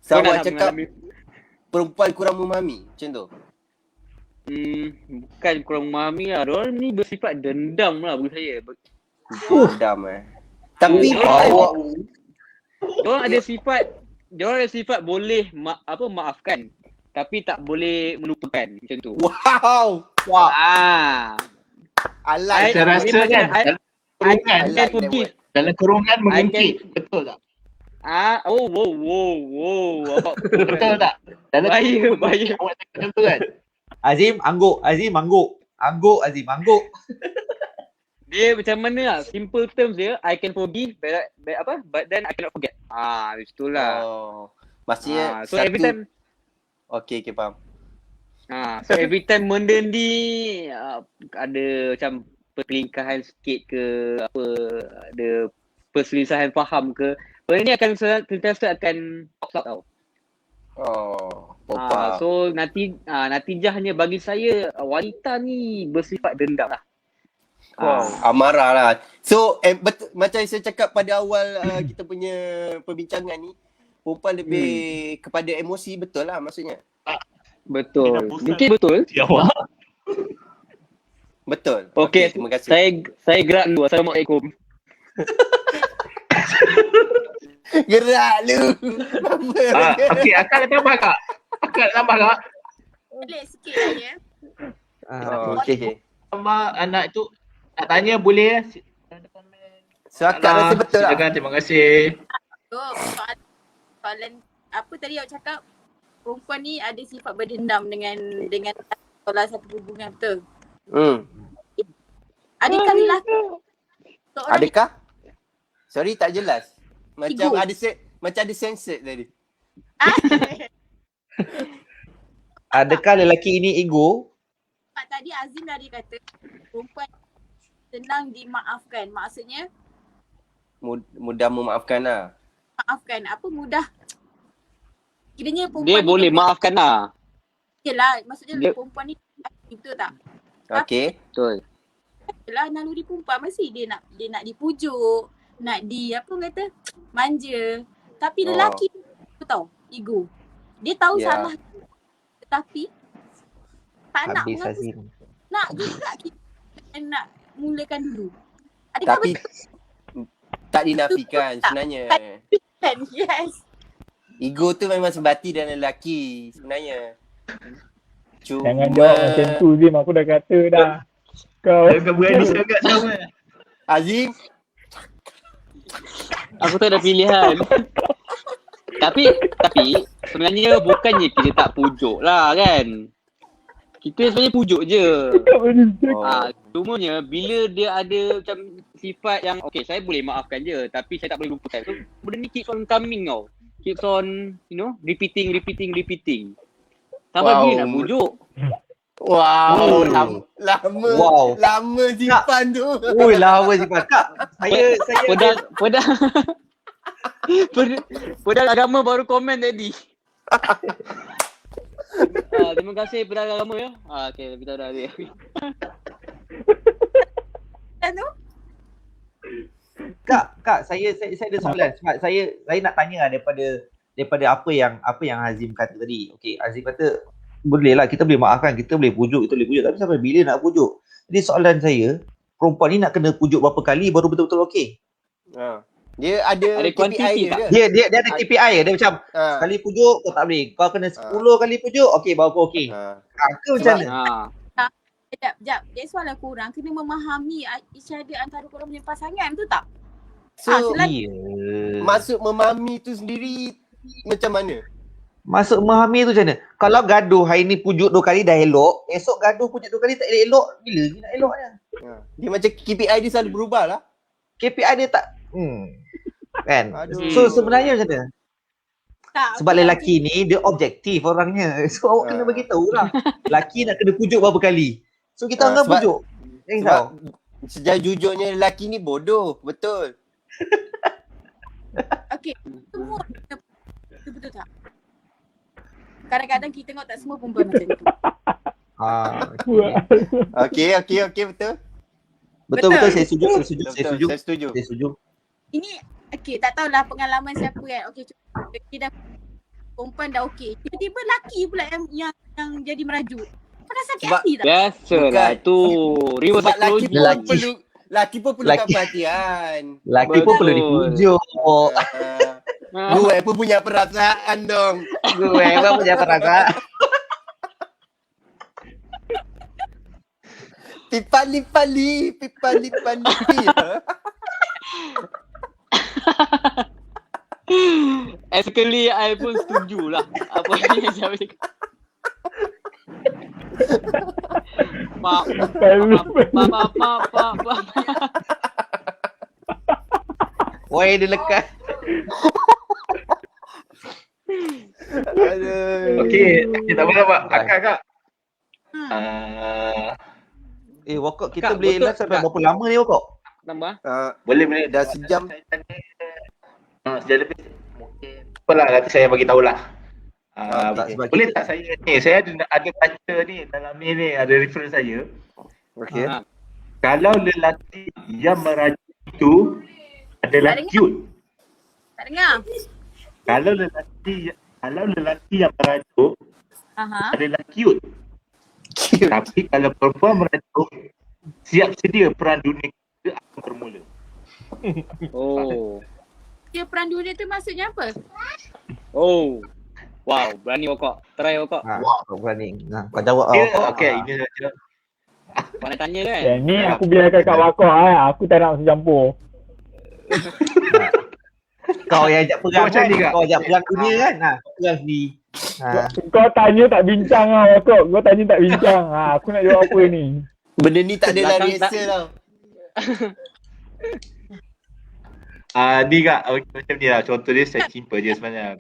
Speaker 4: So
Speaker 1: kau
Speaker 4: awak
Speaker 1: nak
Speaker 4: cakap
Speaker 1: mengalami-
Speaker 4: perempuan kurang memahami macam tu.
Speaker 1: bukan kurang memahami lah. Diorang ni bersifat dendam lah bagi saya.
Speaker 4: Dendam Tapi
Speaker 1: Oh.
Speaker 4: awak
Speaker 1: Diorang ada sifat boleh maafkan. Tapi tak boleh melupakan macam tu.
Speaker 4: wow. Alai.
Speaker 2: Saya rasa kan dalam kurungan,
Speaker 1: I can forgive.
Speaker 2: dalam kurungan mengungkit. Betul tak? Betul tak? Dalam
Speaker 1: Bahaya.
Speaker 2: awak cakap macam tu kan?
Speaker 3: Azim angguk. Angguk Azim angguk.
Speaker 1: Dia macam mana lah, simple terms dia, I can forgive but then I cannot forget. Itulah.
Speaker 4: Maksudnya
Speaker 1: So every time
Speaker 4: okey faham.
Speaker 1: so every time benda ni ada macam pertelingkahan sikit ke apa, ada perselisihan faham ke, benda ni akan sentiasa akan pop up tau. So natijahnya bagi saya wanita ni bersifat dendam lah.
Speaker 4: Amarah lah. So betul, macam saya cakap pada awal kita punya perbincangan ni, perempuan lebih kepada emosi, betul lah maksudnya.
Speaker 1: Betul. Mungkin betul.
Speaker 2: Jawab.
Speaker 4: Betul.
Speaker 1: Okey,
Speaker 4: terima kasih.
Speaker 1: saya gerak dulu. Assalamualaikum.
Speaker 4: Gerak lu.
Speaker 2: Okey, akak nak tambah kak?
Speaker 5: Boleh sikit lagi
Speaker 4: Okey.
Speaker 2: Tambah anak tu nak tanya boleh?
Speaker 4: So akak rasa betul lah.
Speaker 2: Silakan, terima kasih.
Speaker 5: Soalan apa tadi awak cakap? Perempuan ni ada sifat berdendam dengan salah satu hubungan, betul? Adakah lelaki
Speaker 4: Adakah? Sorry tak jelas. Macam
Speaker 5: Ego.
Speaker 4: ada censored tadi.
Speaker 3: Adakah lelaki ini ego?
Speaker 5: Tadi Azim dah dia kata perempuan senang dimaafkan. Maksudnya
Speaker 4: Mudah memaafkan lah.
Speaker 5: maafkan apa mudah. Kiranya perempuan
Speaker 1: Dia
Speaker 5: ni
Speaker 1: boleh maafkan lah.
Speaker 5: Yelah, maksudnya
Speaker 1: Dia-
Speaker 5: perempuan ni betul tak?
Speaker 4: Okey.
Speaker 1: Betul.
Speaker 5: Yelah, naluri perempuan mesti dia nak dipujuk, nak apa orang kata, manja. Tapi lelaki tu tahu, ego. Dia tahu
Speaker 4: Ya.
Speaker 5: salah tetapi tak nak
Speaker 3: Habis
Speaker 5: mengaku.
Speaker 3: Azim.
Speaker 5: Nak juga kita nak mulakan dulu. Adakah
Speaker 4: Tapi tak dinafikan sebenarnya.
Speaker 5: betul? Yes.
Speaker 4: Ego tu memang sebati dalam lelaki sebenarnya. Cuma
Speaker 6: Jangan jawab macam tu Zim, aku dah kata dah. Kau
Speaker 2: Jangan berani sangat sama.
Speaker 4: Azim,
Speaker 1: Aku tak ada pilihan. tapi sebenarnya bukannya kita tak pujuk lah kan. Kita sebenarnya pujuk je.
Speaker 6: cakap macam tu.
Speaker 1: Cumanya bila dia ada macam sifat yang okay, saya boleh maafkan je tapi saya tak boleh lupakan. So benda ni keeps on coming tau. Keeps on, repeating. Sampai
Speaker 4: Wow.
Speaker 1: bila nak bujuk?
Speaker 4: Wow,
Speaker 3: Oh.
Speaker 4: lama.
Speaker 3: Wow.
Speaker 4: Lama simpan tu.
Speaker 3: Ui, lama simpan. Kak, saya
Speaker 1: Pedang agama baru komen tadi. Terima kasih pedang agama ya. Okay, kita dah ada.
Speaker 5: Dan tu,
Speaker 3: Kak, saya ada soalan sebab saya nak tanya daripada apa yang Hazim kata tadi. Okey, Hazim kata boleh lah, kita boleh maafkan, kita boleh pujuk, tapi sampai bila nak pujuk? Jadi soalan saya, perempuan ni nak kena pujuk berapa kali baru betul-betul okey?
Speaker 4: Dia ada
Speaker 1: kuantiti
Speaker 4: KPI
Speaker 1: tak?
Speaker 4: dia.
Speaker 3: Dia ada KPI dia macam sekali pujuk kau tak boleh. Kau kena 10 kali pujuk, okey baru kau okey. Ke macam mana?
Speaker 5: Sekejap. That's why lah korang kena memahami each other antara korang punya pasangan, betul tak?
Speaker 4: So,
Speaker 3: Maksud
Speaker 4: maksud memahami tu sendiri macam mana?
Speaker 3: memahami tu macam mana? Kalau gaduh hari ni pujuk 2 kali dah elok, esok gaduh pujuk 2 kali tak elok, bila lagi nak eloknya?
Speaker 4: Dia macam KPI dia selalu berubah lah.
Speaker 3: KPI dia tak kan?
Speaker 4: Aduh.
Speaker 3: So sebenarnya macam mana?
Speaker 5: Tak.
Speaker 3: Sebab lelaki ni dia objektif orangnya. So awak kena bagi tahu lah. Lelaki nak kena pujuk berapa kali. So kita anggap
Speaker 4: sebab-
Speaker 3: pujuk.
Speaker 4: Sebab sejujurnya lelaki ni bodoh, betul.
Speaker 5: Okay. Semua betul tak? Kadang-kadang kita tengok tak semua perempuan macam tu.
Speaker 4: Okey, betul.
Speaker 3: Betul saya setuju.
Speaker 4: Saya setuju.
Speaker 5: Ini okay, tak tahulah pengalaman siapa kan. Okay, kita dah perempuan dah okey. Tiba-tiba lelaki pula yang jadi merajuk. Pernah sakit
Speaker 4: Sebab-
Speaker 5: hati tak?
Speaker 1: Biasalah tu. Reverse
Speaker 4: Sebab lelaki
Speaker 1: psychology.
Speaker 4: pun perlukan perhatian.
Speaker 3: Lelaki pun perlu dipujuk.
Speaker 4: Gue pun punya perasaan dong.
Speaker 3: Gue pun punya perasaan.
Speaker 4: Pipali.
Speaker 1: Ethically, I pun setuju lah. Apa yang saya cakap. Pak.
Speaker 3: Woi dia lekat.
Speaker 4: Aduh.
Speaker 2: Okey, tak apa Pak. Kak.
Speaker 3: Wakok kita
Speaker 1: Kak,
Speaker 3: boleh
Speaker 1: betul,
Speaker 3: live sampai
Speaker 1: Kak.
Speaker 3: berapa lama ni wakok?
Speaker 1: Tambah.
Speaker 2: Boleh.
Speaker 4: Dah sejam.
Speaker 2: Sejam lebih. Mungkin. Apalah, nanti saya bagi tahulah.
Speaker 3: sebab
Speaker 2: Boleh tak saya ni? Saya ada baca ni dalam ni ada reference saya.
Speaker 4: Okey.
Speaker 2: Kalau lelaki yang merajuk itu adalah
Speaker 5: Tak dengar.
Speaker 2: cute.
Speaker 5: Tak dengar?
Speaker 2: Kalau lelaki yang merajuk adalah cute. Tapi kalau perempuan merajuk, siap sedia perang dunia kita akan bermula.
Speaker 1: Oh.
Speaker 5: Dia peran dunia tu maksudnya apa?
Speaker 1: Oh. Wow, berani Wakok. Try Wakok.
Speaker 3: Kau berani. Kau jawab wakok.
Speaker 2: Okey, ini saja.
Speaker 1: Mana tanya kan?
Speaker 6: Yang ni aku biarkan kat Wakok aku tak nak masuk campur.
Speaker 3: Kau yang ajak perang
Speaker 2: Macam
Speaker 3: kan?
Speaker 2: ni, Kak?
Speaker 3: Kau ajak perang dunia kan? Perang sendiri.
Speaker 6: Kau tanya tak bincang Wakok. Kau tanya tak bincang. Aku nak jawab apa ni?
Speaker 4: Benda ni tak adalah
Speaker 1: Belakang
Speaker 4: rasa tau.
Speaker 2: Ni Kak, macam ni lah. Contoh dia saya simple je sebenarnya.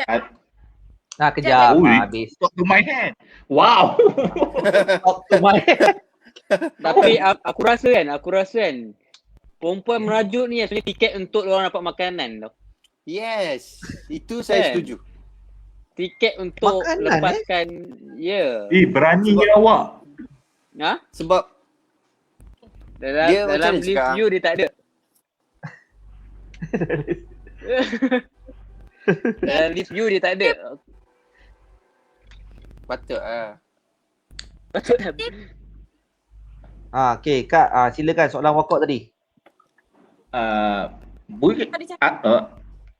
Speaker 3: Kejap.
Speaker 2: Ui.
Speaker 3: Habis.
Speaker 2: Talk to my hand. Wow.
Speaker 3: Talk to my
Speaker 1: Tapi aku rasa kan perempuan merajuk ni sebenarnya tiket untuk orang dapat makanan tau.
Speaker 4: Yes. Itu saya
Speaker 1: Kan?
Speaker 4: setuju.
Speaker 1: Tiket untuk
Speaker 3: Makanan,
Speaker 1: lepaskan
Speaker 2: Beraninya awak.
Speaker 4: Sebab dia macam
Speaker 1: dalam
Speaker 4: mana
Speaker 1: list
Speaker 4: cakap?
Speaker 1: view dia tak ada. Dalam list view dia tak ada.
Speaker 4: patut
Speaker 1: Patut tak?
Speaker 3: Okey, Kak, silakan soalan wakok tadi.
Speaker 2: Boleh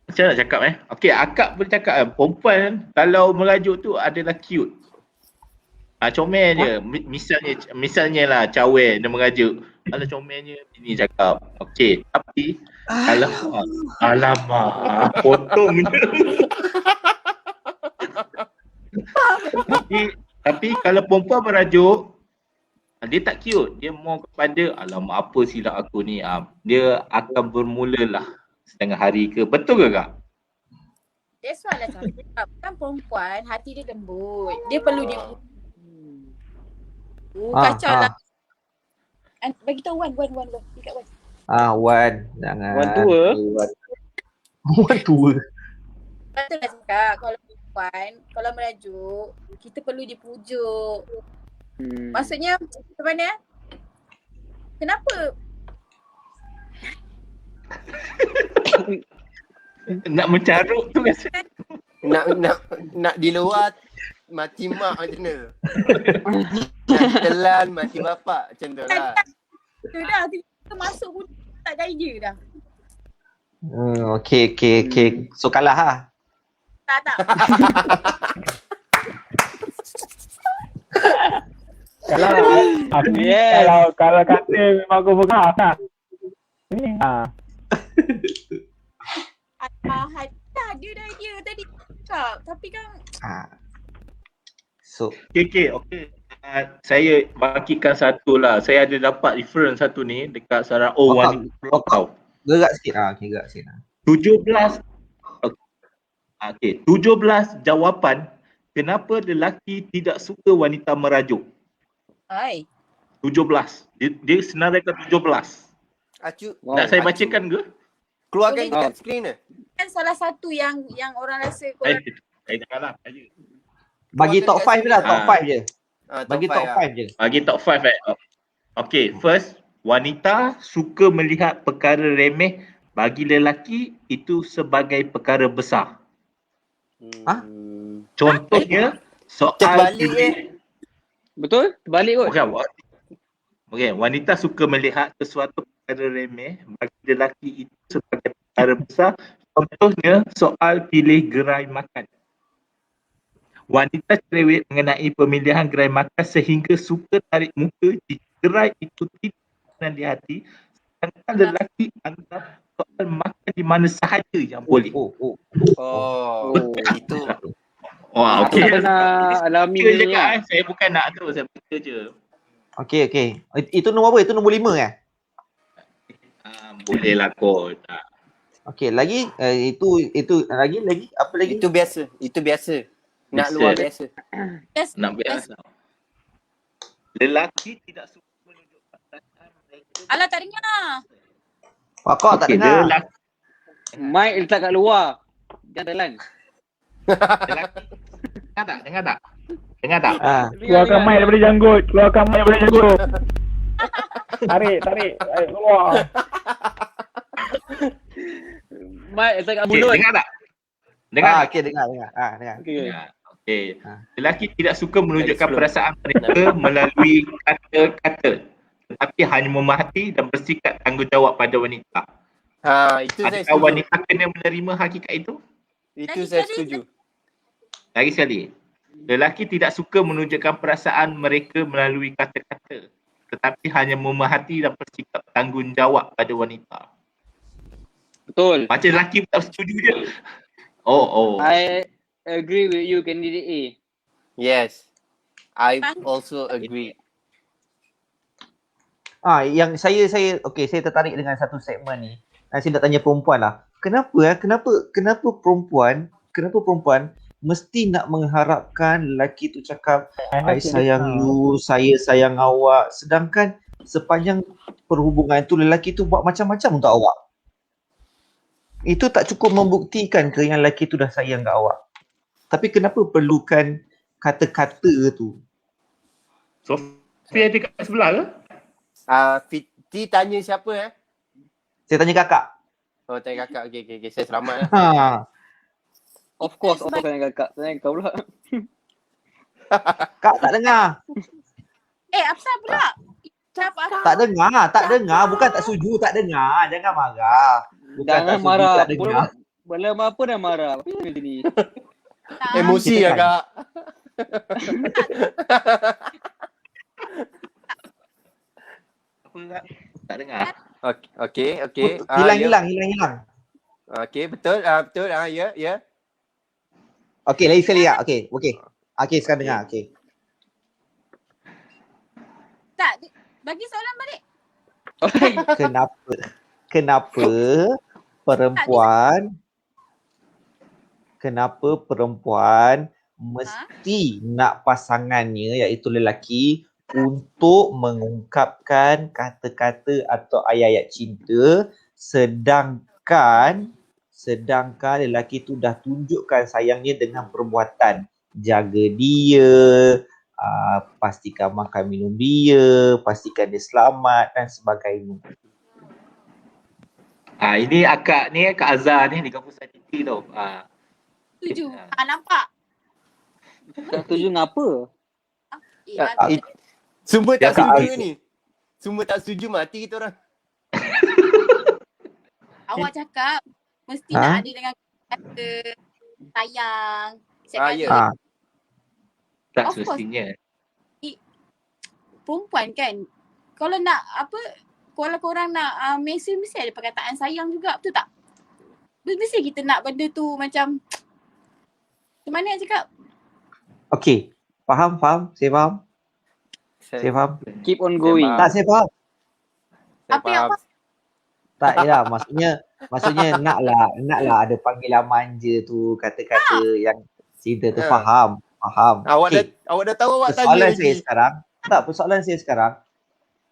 Speaker 2: macam nak cakap Okey, akak boleh cakap perempuan kalau merajuk tu adalah cute. Comel je. Misalnya lah cawer dia merajuk. Kalau comelnya ini cakap. Okey, tapi kalau alamak potong je. Tapi kalau perempuan merajuk Dia tak cute. Dia more kepada alamak apa silap aku ni. Dia akan bermulalah setengah hari ke. Betul ke Kak?
Speaker 5: That's why lah cakap. Kan perempuan hati dia lembut. Dia perlu dia kacau lah. Bagi tahu Wan. Dekat Wan.
Speaker 3: Wan. Jangan.
Speaker 1: Wan tua.
Speaker 3: Wan tua.
Speaker 5: Betul lah cakap. Kalau perempuan, kalau merajuk, kita perlu dipujuk. Maksudnya macam mana? Kenapa?
Speaker 2: Nak mencarut tu rasa.
Speaker 4: Nak di luar mati mak macam mana? Nak telan mati bapak macam tu lah.
Speaker 5: Tu dah, kita masuk pun tak gaya dah.
Speaker 3: Okay. So kalah ha?
Speaker 5: Tak.
Speaker 6: Kalau kata memang aku pegang tak. Ini
Speaker 5: Dia dah tadi cakap. Tapi kan
Speaker 3: So
Speaker 2: Okay. Saya bagikan satu lah. Saya ada dapat reference satu ni dekat Sarah wanita tau.
Speaker 3: gerak sikit gerak sikit
Speaker 2: 17 17 jawapan kenapa lelaki tidak suka wanita merajuk.
Speaker 5: Hai.
Speaker 2: 17. Dia senaraikan 17.
Speaker 4: Acu.
Speaker 2: Nak saya bacakan ke?
Speaker 4: Keluarkan
Speaker 5: Boleh.
Speaker 4: dekat skrin tu.
Speaker 5: Kan salah satu yang orang rasa korang
Speaker 2: Janganlah.
Speaker 3: bagi top 5 je lah, top 5 je. Bagi top 5 je.
Speaker 2: Bagi top 5 Okay, first, wanita suka melihat perkara remeh bagi lelaki itu sebagai perkara besar. Contohnya, soal
Speaker 4: Terbalik
Speaker 1: Betul? Terbalik kot.
Speaker 2: Okay, wanita suka melihat sesuatu perkara remeh bagi lelaki itu sebagai perkara besar. Contohnya, soal pilih gerai makan. Wanita cerewet mengenai pemilihan gerai makan sehingga suka tarik muka jika gerai itu tidak di hati. Sedangkan lelaki anggap soal makan di mana sahaja yang boleh.
Speaker 4: Itu.
Speaker 2: Wah,
Speaker 1: Aku tak
Speaker 2: okey.
Speaker 1: pernah alami
Speaker 2: Baca je
Speaker 1: ni.
Speaker 2: Kak, saya bukan nak tu, saya baca je.
Speaker 3: Okay. Itu nombor apa? Itu nombor 5 kan?
Speaker 2: Boleh lah kot.
Speaker 3: Okay, lagi itu lagi apa lagi?
Speaker 4: Itu biasa. Nak
Speaker 2: Biasa.
Speaker 4: luar biasa.
Speaker 2: Nak biasa. Lelaki tidak suka menunjukkan perasaan mereka.
Speaker 5: Alah tak dengar.
Speaker 3: Kau tak dengar.
Speaker 2: Lelaki,
Speaker 1: Mic letak kat luar. Jangan telan.
Speaker 2: lelaki. Dengar tak? Dengar tak?
Speaker 6: keluarkan mic daripada janggut. Tarik. Keluar.
Speaker 1: Mic letak kat
Speaker 2: Okay,
Speaker 1: mulut.
Speaker 2: dengar tak? Dengar tak?
Speaker 3: Okay, dengar.
Speaker 1: Okay.
Speaker 2: Okay. Lelaki tidak suka menunjukkan perasaan mereka melalui kata-kata, tetapi hanya memahati dan bersikap tanggungjawab pada wanita.
Speaker 4: Itu saya
Speaker 2: Adakah
Speaker 4: setuju.
Speaker 2: wanita kena menerima hakikat itu?
Speaker 4: Itu saya setuju.
Speaker 2: Lagi sekali. Lelaki tidak suka menunjukkan perasaan mereka melalui kata-kata, tetapi hanya memahati dan bersikap tanggungjawab pada wanita.
Speaker 1: Betul.
Speaker 2: Macam lelaki tak setuju je. Oh.
Speaker 1: I agree with you, candidate A.
Speaker 4: Yes. I also agree.
Speaker 3: Yang saya tertarik dengan satu segmen ni. Saya nak tanya perempuan lah. Kenapa perempuan mesti nak mengharapkan lelaki tu cakap I sayang you, saya sayang awak, sedangkan sepanjang perhubungan tu lelaki tu buat macam-macam untuk awak. Itu tak cukup membuktikan ke yang lelaki tu dah sayang kat awak? Tapi kenapa perlukan kata-kata tu?
Speaker 2: Sophie ada kat sebelah ke?
Speaker 4: Fiti tanya siapa
Speaker 3: Saya tanya kakak.
Speaker 4: Oh, tanya kakak. Okay. Saya selamat lah.
Speaker 1: Of course, tanya kakak. Tanya kau pula.
Speaker 3: Kak tak dengar.
Speaker 5: Apasal pula?
Speaker 3: Tak dengar. Bukan tak setuju, tak dengar. Jangan marah. Bukan
Speaker 1: Jangan
Speaker 3: tak setuju,
Speaker 1: marah.
Speaker 3: tak dengar.
Speaker 1: Belum apa dah marah. Apa yang macam ni?
Speaker 4: Emosi
Speaker 3: kita
Speaker 4: lah
Speaker 3: kan.
Speaker 4: kak.
Speaker 2: Tak dengar.
Speaker 4: Okay.
Speaker 3: Hilang.
Speaker 4: Okay, betul. Ya.
Speaker 3: Okey, lagi sekali ya. Okey, sekarang dengar. Okey.
Speaker 5: Tak, bagi soalan balik.
Speaker 3: Kenapa perempuan mesti nak pasangannya iaitu lelaki untuk mengungkapkan kata-kata atau ayat-ayat cinta sedangkan lelaki tu dah tunjukkan sayangnya dengan perbuatan jaga dia, pastikan makan minum dia, pastikan dia selamat dan sebagainya.
Speaker 2: Ini Kak Azhar ni di kampus ITT tau.
Speaker 5: Setuju. Nampak?
Speaker 1: Tak setuju ngapa?
Speaker 4: Semua
Speaker 3: Ya,
Speaker 4: tak
Speaker 3: Kak
Speaker 4: setuju
Speaker 3: Azhar.
Speaker 4: ni. Semua tak setuju, mati kita orang.
Speaker 5: Awak cakap mesti
Speaker 3: Ha?
Speaker 5: nak ada dengan kata sayang. Cakap
Speaker 4: Ya.
Speaker 5: ada
Speaker 2: Tak
Speaker 5: Of course.
Speaker 2: semestinya.
Speaker 5: perempuan kan. Kalau nak kalau korang nak mesti ada perkataan sayang juga, betul tak? Mesti kita nak benda tu macam mana nak cakap?
Speaker 3: Okey, faham? Saya faham.
Speaker 1: Keep on going.
Speaker 3: Tak, saya faham.
Speaker 5: Apa yang
Speaker 3: Tak, yalah, maksudnya naklah ada panggilan manja tu, kata-kata yang cinta tu,
Speaker 4: Ya.
Speaker 3: faham. Okey.
Speaker 4: Awak dah tahu awak tanya lagi.
Speaker 3: Persoalan saya sekarang,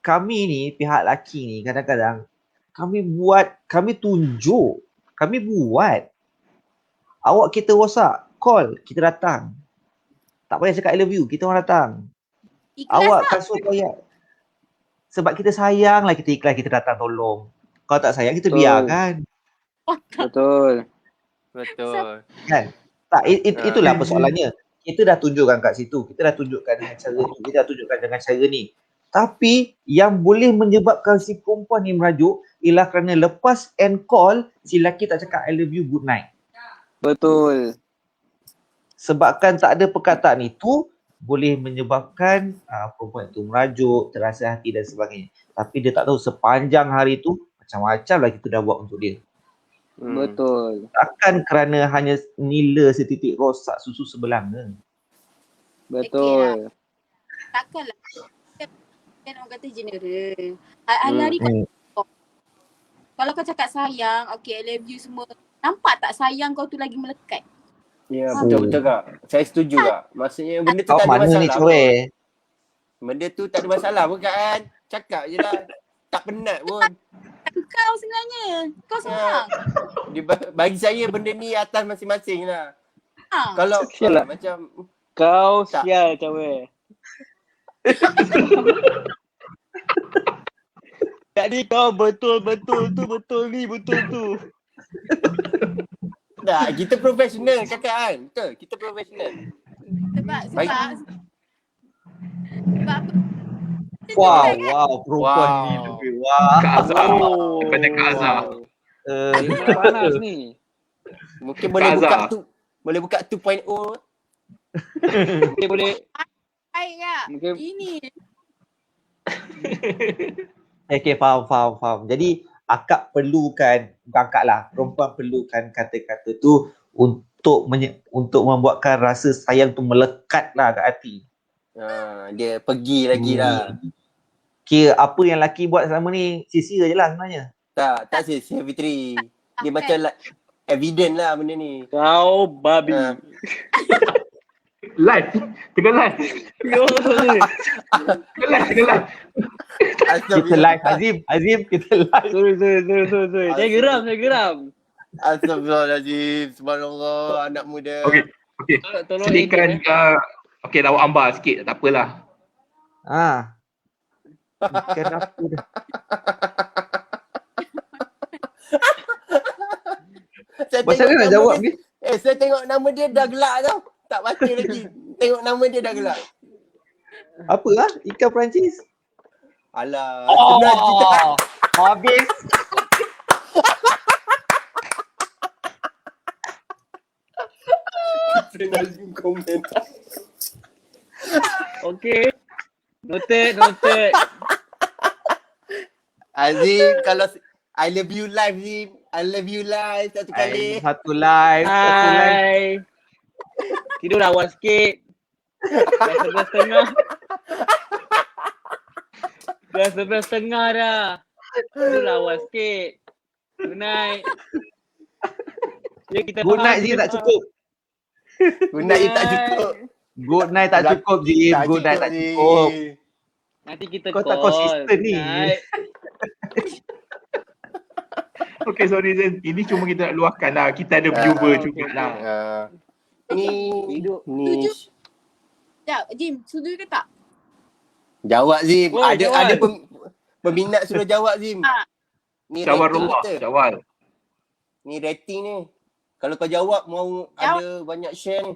Speaker 3: kami ni, pihak lelaki ni kadang-kadang kami buat. Awak kita WhatsApp, call, kita datang. Tak payah cakap I love you, kita orang datang.
Speaker 5: ikhlas
Speaker 3: Awak
Speaker 5: lah.
Speaker 3: kasut ayat. Sebab kita sayang lah, kita ikhlas, kita datang tolong. Kalau tak sayang, kita
Speaker 1: Betul.
Speaker 3: biarkan.
Speaker 1: Betul.
Speaker 4: Betul.
Speaker 3: Kan? Tak, itulah persoalannya. Kita dah tunjukkan kat situ. Kita dah tunjukkan dengan cara ni. Kita dah tunjukkan dengan cara ni. Tapi yang boleh menyebabkan si perempuan ni merajuk ialah kerana lepas end call, si lelaki tak cakap I love you, good night.
Speaker 1: Betul.
Speaker 3: Sebabkan tak ada perkataan itu, boleh menyebabkan perempuan itu merajuk, terasa hati dan sebagainya. Tapi dia tak tahu sepanjang hari tu, macam-macam lah kita dah buat untuk dia.
Speaker 1: Betul.
Speaker 3: Takkan kerana hanya nila setitik rosak susu sebelanga.
Speaker 1: Betul.
Speaker 5: Takkanlah. Kan orang kata general. Hari-hari kalau kau cakap sayang, okay, I love you semua. Nampak tak sayang kau tu lagi melekat?
Speaker 4: Ya, betul Kak. Saya setuju Kak. Maksudnya benda tu tak ada
Speaker 3: Mana ni
Speaker 4: masalah.
Speaker 3: cewek?
Speaker 4: Benda tu tak ada masalah pun kan. Cakap je lah. Tak penat pun.
Speaker 5: Kau sebenarnya. Kau seorang.
Speaker 4: Bagi saya benda ni atas masing-masing lah.
Speaker 5: Ha.
Speaker 4: Kalau
Speaker 1: Sial lah.
Speaker 4: macam
Speaker 1: Kau
Speaker 4: Tak.
Speaker 1: sial cewek. Jadi kau betul ni betul tu.
Speaker 4: tak, kita profesional cakap kan. Betul, kita profesional.
Speaker 5: Sebab
Speaker 4: Baik.
Speaker 5: apa?
Speaker 3: Wow, perempuan ni lebih. Wah.
Speaker 2: Kak Azhar. Daripada Kak Azhar.
Speaker 1: Panas ni.
Speaker 4: Mungkin
Speaker 2: Kak
Speaker 4: boleh buka 2.0.
Speaker 1: Mungkin boleh.
Speaker 5: Baik Kak.
Speaker 1: Mungkin.
Speaker 5: Ini.
Speaker 3: Okay, faham. Jadi akak perlukan, bukan akak lah, perempuan perlukan kata-kata tu untuk membuatkan rasa sayang tu melekat lah kat hati.
Speaker 4: Dia pergi lagi lah.
Speaker 3: Kira apa yang lelaki buat selama ni sia-sia je lah sebenarnya.
Speaker 4: Tak sia Fitri. Dia macam evident lah benda ni.
Speaker 1: Kau babi.
Speaker 2: Live. Tengah live.
Speaker 3: Kita live Azim, kita live.
Speaker 1: Sorry. Saya geram.
Speaker 4: Astagfirullahaladzim. Subhanallah, anak muda.
Speaker 2: Okey.
Speaker 1: Tolong
Speaker 2: Sediakan okey, lawak ambar sikit, tak apalah.
Speaker 3: Kenapa dah? Macam mana nak jawab ni?
Speaker 4: Saya tengok nama dia dah gelak tau. Tak baca lagi. Tengok nama dia dah gelak.
Speaker 3: Apa lah? Ikan Perancis?
Speaker 4: Alah. Sebenarnya kita
Speaker 3: Habis.
Speaker 4: Nazim komen.
Speaker 1: Okay. Noted.
Speaker 4: Azim, kalau I love you live Zim. I love you live satu kali.
Speaker 3: Satu live.
Speaker 1: Hai. Tidur awal sikit. Dah 11:30. Dah 11.30 dah. Itulah awal sikit. Good night. Ya, kita
Speaker 3: Good
Speaker 1: faham
Speaker 3: night Zim tak cukup.
Speaker 4: Good night tak cukup.
Speaker 3: Good night tak cukup Zim. Good night tak
Speaker 4: Zim.
Speaker 3: cukup.
Speaker 1: Nanti kita
Speaker 3: Kau tak
Speaker 1: call.
Speaker 3: konsisten ni.
Speaker 1: Good night.
Speaker 2: Okay, sorry Zain. Ini cuma kita nak luahkan lah. Kita ada viewer jugalah.
Speaker 4: Ni
Speaker 1: Hidup.
Speaker 4: ni
Speaker 5: Sekejap, Jim, setuju ke tak?
Speaker 4: jawab Zim.
Speaker 1: Oi, jawab.
Speaker 4: Ada peminat suruh jawab Zim.
Speaker 5: Ah.
Speaker 4: Ni
Speaker 2: Syawal
Speaker 4: rating
Speaker 2: rumah.
Speaker 4: kita.
Speaker 2: Syawal.
Speaker 4: Ni rating ni. Kalau kau jawab mau ada banyak share ni.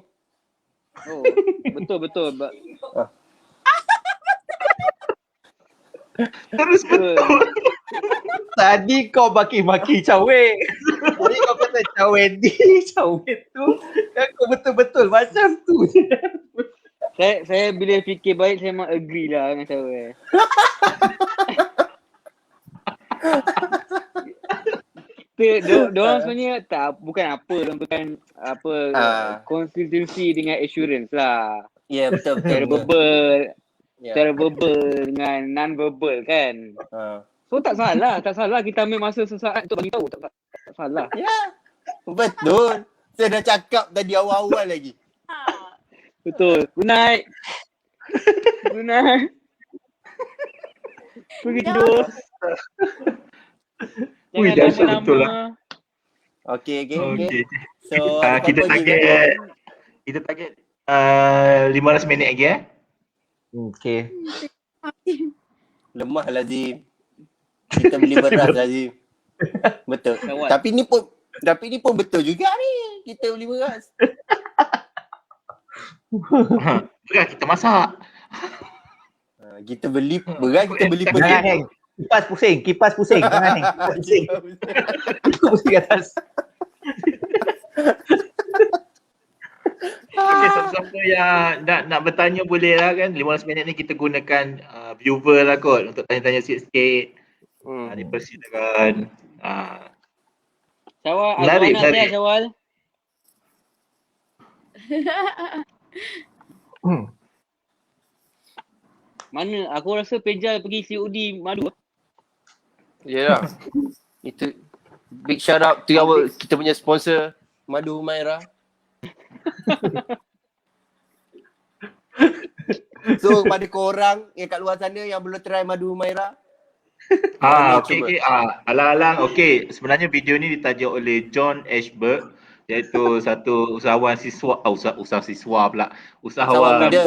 Speaker 1: Oh, betul.
Speaker 2: Terus betul.
Speaker 3: Tadi kau maki-maki cawe. Tadi kau kata cawe ni, cawe tu. Kan kau betul-betul macam tu je.
Speaker 1: Saya bila fikir baik, saya memang agree lah dengan saya. Diorang sebenarnya bukan consistency dengan assurance lah.
Speaker 4: Ya, betul.
Speaker 1: Secara verbal,
Speaker 4: Ya.
Speaker 1: secara verbal dengan non-verbal kan. So tak salah kita ambil masa sesaat untuk bagi tahu, tak salah.
Speaker 4: Ya. Betul. Saya dah cakap tadi awal-awal lagi.
Speaker 5: Ha.
Speaker 1: Betul. Good night. Good night. Pergi tidur.
Speaker 2: Ui,
Speaker 1: Jangan
Speaker 2: dahsyat
Speaker 1: lama-lama.
Speaker 2: betul lah.
Speaker 4: Okay.
Speaker 2: Okay.
Speaker 4: So,
Speaker 2: Kita target 15 minit lagi
Speaker 3: Okay.
Speaker 4: lemah lah Zim. Kita beli beras lah Zim. Betul.
Speaker 1: Kawan.
Speaker 4: Tapi ni pun betul juga ni. Kita beli beras.
Speaker 2: Bukan kita masak.
Speaker 4: Kita beli beras, kita beli
Speaker 3: Jangan
Speaker 4: peti.
Speaker 3: hang. Kipas pusing. Jangan hang. Kipas pusing. Kipas pusing atas.
Speaker 2: Okay, siapa yang nak bertanya boleh lah kan. 15 minit ni kita gunakan viewer lah kot untuk tanya-tanya sikit-sikit. Dipersilakan.
Speaker 1: Syawal,
Speaker 2: Menarik,
Speaker 1: agak
Speaker 2: menarik.
Speaker 1: Syawal. Mana? Aku rasa Pejal pergi COD Madu.
Speaker 4: Yalah. Itu big shout out to kita punya sponsor Madu Humaira. So pada korang yang kat luar sana yang belum try Madu Humaira,
Speaker 2: Okay. Alang-alang. Okay, sebenarnya video ni ditajuk oleh John Ashburg, iaitu satu usahawan siswa, usahawan
Speaker 4: Usahawan muda.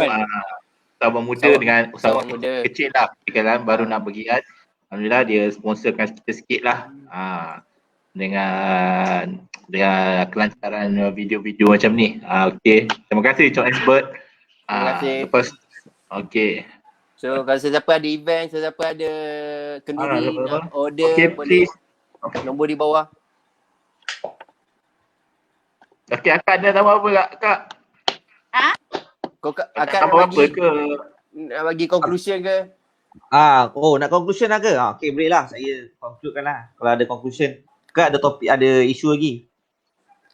Speaker 2: usahawan muda
Speaker 4: Usahawan-
Speaker 2: dengan usahawan
Speaker 4: usahawan muda.
Speaker 2: kecil lah. Kan baru nak bergiat. Alhamdulillah dia sponsorkan kita sikit lah. Dengan kelancaran video-video macam ni. Okay. Terima kasih John Ashburg.
Speaker 4: Terima kasih.
Speaker 2: Lepas, okay.
Speaker 4: So kalau sesiapa ada event, sesiapa ada kenduri
Speaker 2: lepas-
Speaker 4: nak order,
Speaker 2: Okay,
Speaker 4: boleh
Speaker 2: please.
Speaker 4: nombor di bawah.
Speaker 2: Okay, akak ada tambah apa kak?
Speaker 4: Kau
Speaker 2: Akak
Speaker 4: akan
Speaker 2: tambah apa ke?
Speaker 4: nak bagi conclusion ke?
Speaker 3: Nak conclusion lah ke? Okay, boleh lah. Saya concludekan lah. Kalau ada conclusion. Kak ada topik, ada isu lagi?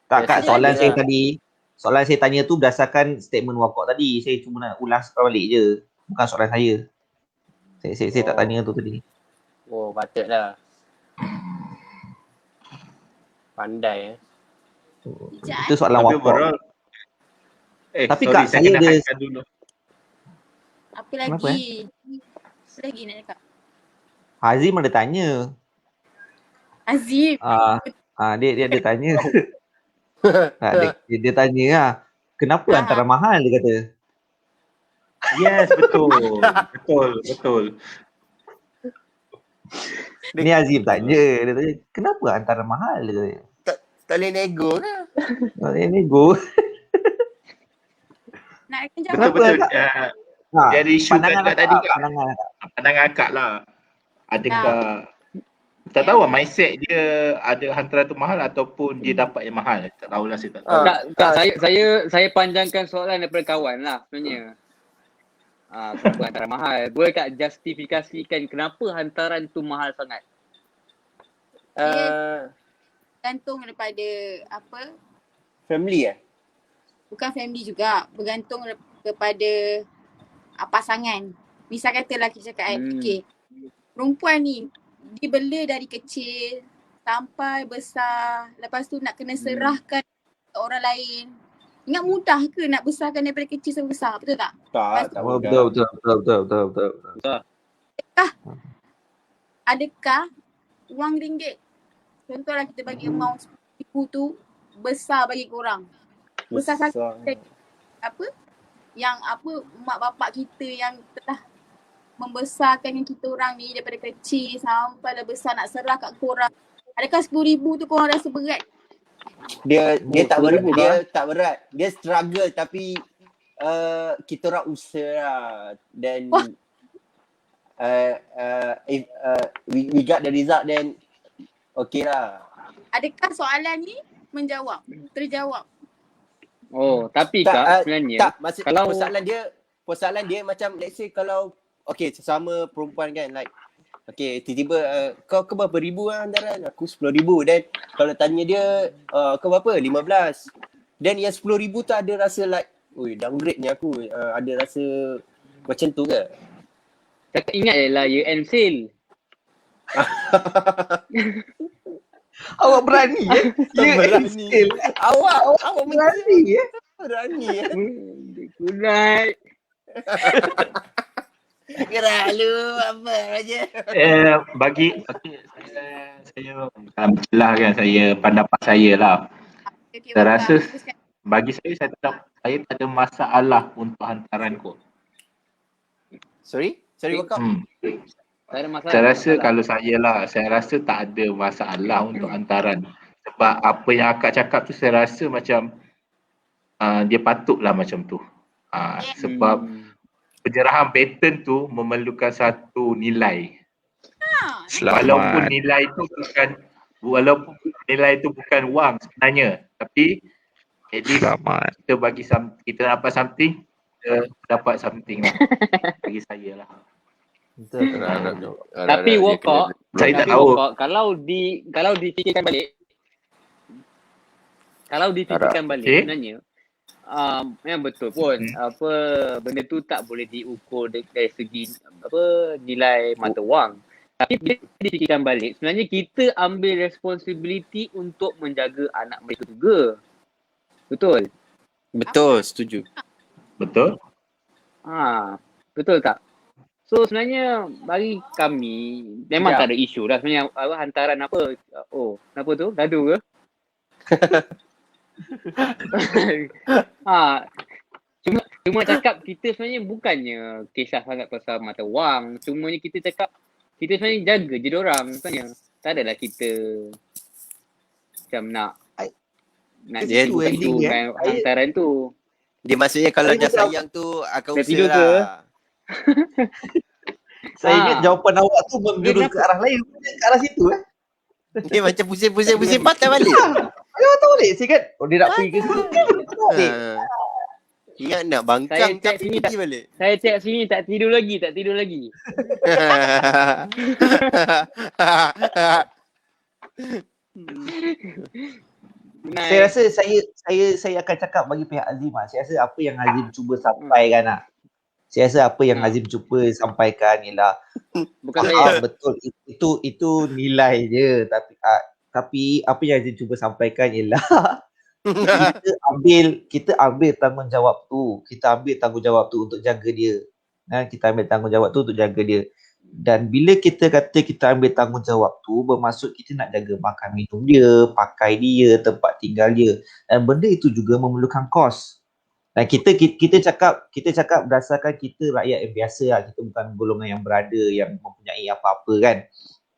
Speaker 3: Tak, Kak, soalan
Speaker 4: ada
Speaker 3: saya
Speaker 4: lah.
Speaker 3: tadi. Soalan saya tanya tu berdasarkan statement Wakok tadi. Saya cuma nak ulang balik je. Bukan soalan saya. Saya tak tanya tu tadi.
Speaker 4: Oh, patutlah. Pandai
Speaker 3: Itu soalan
Speaker 2: Tapi
Speaker 3: Wakok.
Speaker 2: overall,
Speaker 3: Tapi
Speaker 2: sorry,
Speaker 3: Kak,
Speaker 2: saya
Speaker 3: saya
Speaker 2: kena
Speaker 3: ada-
Speaker 2: hide dulu.
Speaker 5: Apa lagi? Apa lagi nak cakap?
Speaker 3: Hazim ada tanya.
Speaker 5: Azim.
Speaker 3: Dia ada tanya. Dia tanya lah. Kenapa antara mahal dia kata?
Speaker 2: Yes, betul. betul.
Speaker 3: Ni Hazim tanya. Dia tanya, kenapa antara mahal dia kata?
Speaker 4: Tak boleh nego ke?
Speaker 3: Ini go.
Speaker 5: Nak jawab.
Speaker 3: Kenapa
Speaker 2: Betul.
Speaker 3: Kak?
Speaker 2: Dia ada isu
Speaker 3: Pandangan
Speaker 2: kat tadi Kak. Pandangan akak lah. Adakah tak tahu lah mindset dia ada hantaran tu mahal ataupun dia dapat yang mahal. Tak tahulah, saya tak tahu.
Speaker 1: Tak, saya panjangkan soalan daripada kawan lah sebenarnya. Kenapa hantaran mahal? Boleh tak justifikasikan kenapa hantaran tu mahal sangat?
Speaker 5: Bergantung daripada apa?
Speaker 4: Family
Speaker 5: Bukan family juga. Bergantung kepada pasangan. Misal katalah kita cakap kan, okay, perempuan ni dibela dari kecil sampai besar. Lepas tu nak kena serahkan ke orang lain. Ingat mudah ke nak besarkan daripada kecil sampai besar, betul tak?
Speaker 4: Tak
Speaker 3: Oh,
Speaker 4: mudah.
Speaker 3: betul.
Speaker 5: Adakah wang ringgit, contohlah kita bagi amount RM10,000 tu besar bagi korang? Besar sangat apa? Yang apa mak bapak kita yang telah membesarkan yang kita orang ni daripada kecil sampai dah besar nak serah kat korang. Adakah RM10,000 tu korang rasa berat?
Speaker 4: Dia tak berat,
Speaker 1: RM10,000
Speaker 4: dia tak berat. Dia struggle tapi kita orang usaha lah. Dan if we got the result then okay lah.
Speaker 5: Adakah soalan ni terjawab?
Speaker 1: Oh, tapi
Speaker 4: Tak,
Speaker 1: Kak sebenarnya
Speaker 4: Tak, maksud
Speaker 1: kalau-
Speaker 4: persoalan dia macam let's say kalau okay sesama perempuan kan like okay tiba-tiba kau berapa ribu lah hantaran? Aku 10,000. Then kalau tanya dia kau berapa? 15. Then yang 10,000 tu ada rasa like oi downgrade ni aku ada rasa macam tu ke?
Speaker 1: Cakap ingat je lah year end sale.
Speaker 3: Awak berani
Speaker 4: Berani. Awak
Speaker 3: berani
Speaker 4: berani
Speaker 1: Kunai.
Speaker 4: Gerak lu apa aja.
Speaker 2: Bagi saya alhamdulillah kan, saya pendapat saya lah.
Speaker 5: Okay,
Speaker 2: Saya rasa
Speaker 5: bagus.
Speaker 2: bagi saya tak ada masalah untuk hantaran kot.
Speaker 4: Sorry Wakaf.
Speaker 1: Tak ada masalah.
Speaker 2: Saya rasa kalau saya rasa tak ada masalah untuk hantaran. Sebab apa yang akak cakap tu saya rasa macam dia patutlah macam tu. Sebab penyerahan patent tu memerlukan satu nilai. Walaupun nilai itu bukan wang sebenarnya, tapi at least kita bagi kita dapat something, kita dapat something lah. Bagi saya lah.
Speaker 1: Tapi Wakok,
Speaker 2: Saya tak tahu.
Speaker 1: kalau difikirkan balik
Speaker 2: Okay.
Speaker 1: sebenarnya memang betul pun apa benda tu tak boleh diukur dari segi apa nilai mata wang. Tapi bila difikirkan balik, sebenarnya kita ambil responsibility untuk menjaga anak mereka juga. Betul?
Speaker 4: Betul, setuju.
Speaker 2: Betul?
Speaker 1: Betul tak? So sebenarnya bagi kami memang tak ada isu dah sebenarnya apa hantaran apa. Oh, kenapa tu? Gaduh ke? Cuma cakap kita sebenarnya bukannya kisah sangat pasal mata wang. Cumanya kita cakap kita sebenarnya jaga je diorang sebenarnya. Tak adalah kita macam nak
Speaker 4: Dia
Speaker 3: tu ending
Speaker 1: dengan hantaran tu.
Speaker 4: Dia maksudnya kalau
Speaker 3: Saya
Speaker 4: dah
Speaker 3: tak-
Speaker 4: sayang tu akan
Speaker 1: Dah
Speaker 4: usaha
Speaker 1: tidur ke?
Speaker 4: lah.
Speaker 3: Saya ingat jawapan awak tu menjurus
Speaker 1: Kenapa?
Speaker 3: ke arah lain, ke arah situ
Speaker 4: Dia macam pusing-pusing patah balik.
Speaker 3: Ayo tahu balik saya kan. Oh dia nak pergi ke situ. Balik.
Speaker 4: Ingat nak bangkang
Speaker 1: Saya cek
Speaker 4: tapi
Speaker 1: sini
Speaker 4: pergi balik.
Speaker 1: Saya cek sini tak tidur lagi.
Speaker 3: Saya rasa saya akan cakap bagi pihak Azim lah. Saya rasa apa yang Azim cuba sampaikan lah. Saya rasa apa yang Azim cuba sampaikan ialah
Speaker 1: Bukan saya.
Speaker 3: betul itu nilai je, tapi apa yang Azim cuba sampaikan ialah kita ambil tanggungjawab tu. Kita ambil tanggungjawab tu untuk jaga dia. Kita ambil tanggungjawab tu untuk jaga dia. Dan bila kita kata kita ambil tanggungjawab tu, bermaksud kita nak jaga makan minum dia, pakai dia, tempat tinggal dia. Dan benda itu juga memerlukan kos. Dan kita cakap berdasarkan kita rakyat yang biasa lah. Kita bukan golongan yang berada, yang mempunyai apa-apa kan.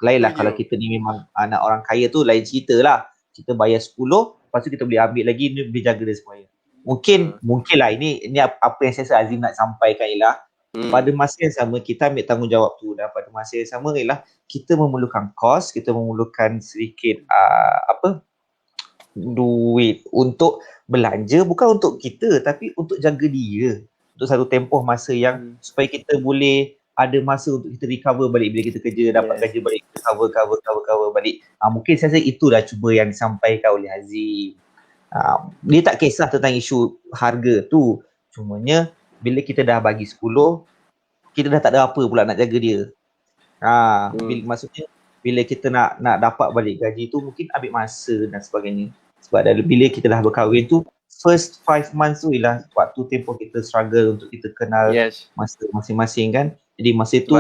Speaker 3: Lainlah kalau kita ni memang anak orang kaya tu lain cerita lah. Kita bayar 10, lepas tu kita boleh ambil lagi, ni boleh jaga dia semuanya. Mungkin lah ini apa yang saya rasa Azim nak sampaikan ialah pada masa yang sama kita ambil tanggungjawab tu, dan pada masa yang sama ialah kita memerlukan kos, kita memerlukan sedikit duit untuk belanja, bukan untuk kita tapi untuk jaga dia untuk satu tempoh masa yang supaya kita boleh ada masa untuk kita recover balik bila kita kerja, dapat gaji balik, kita cover balik. Mungkin saya rasa itulah cuba yang disampaikan oleh Azim. Dia tak kisah tentang isu harga tu, cumanya bila kita dah bagi 10, kita dah tak ada apa pula nak jaga dia. Maksudnya bila kita nak dapat balik gaji tu mungkin ambil masa dan sebagainya. Sebab bila kita dah berkahwin tu first 5 months tu ialah waktu tempoh kita struggle untuk kita kenal masa masing-masing kan. Jadi masa tu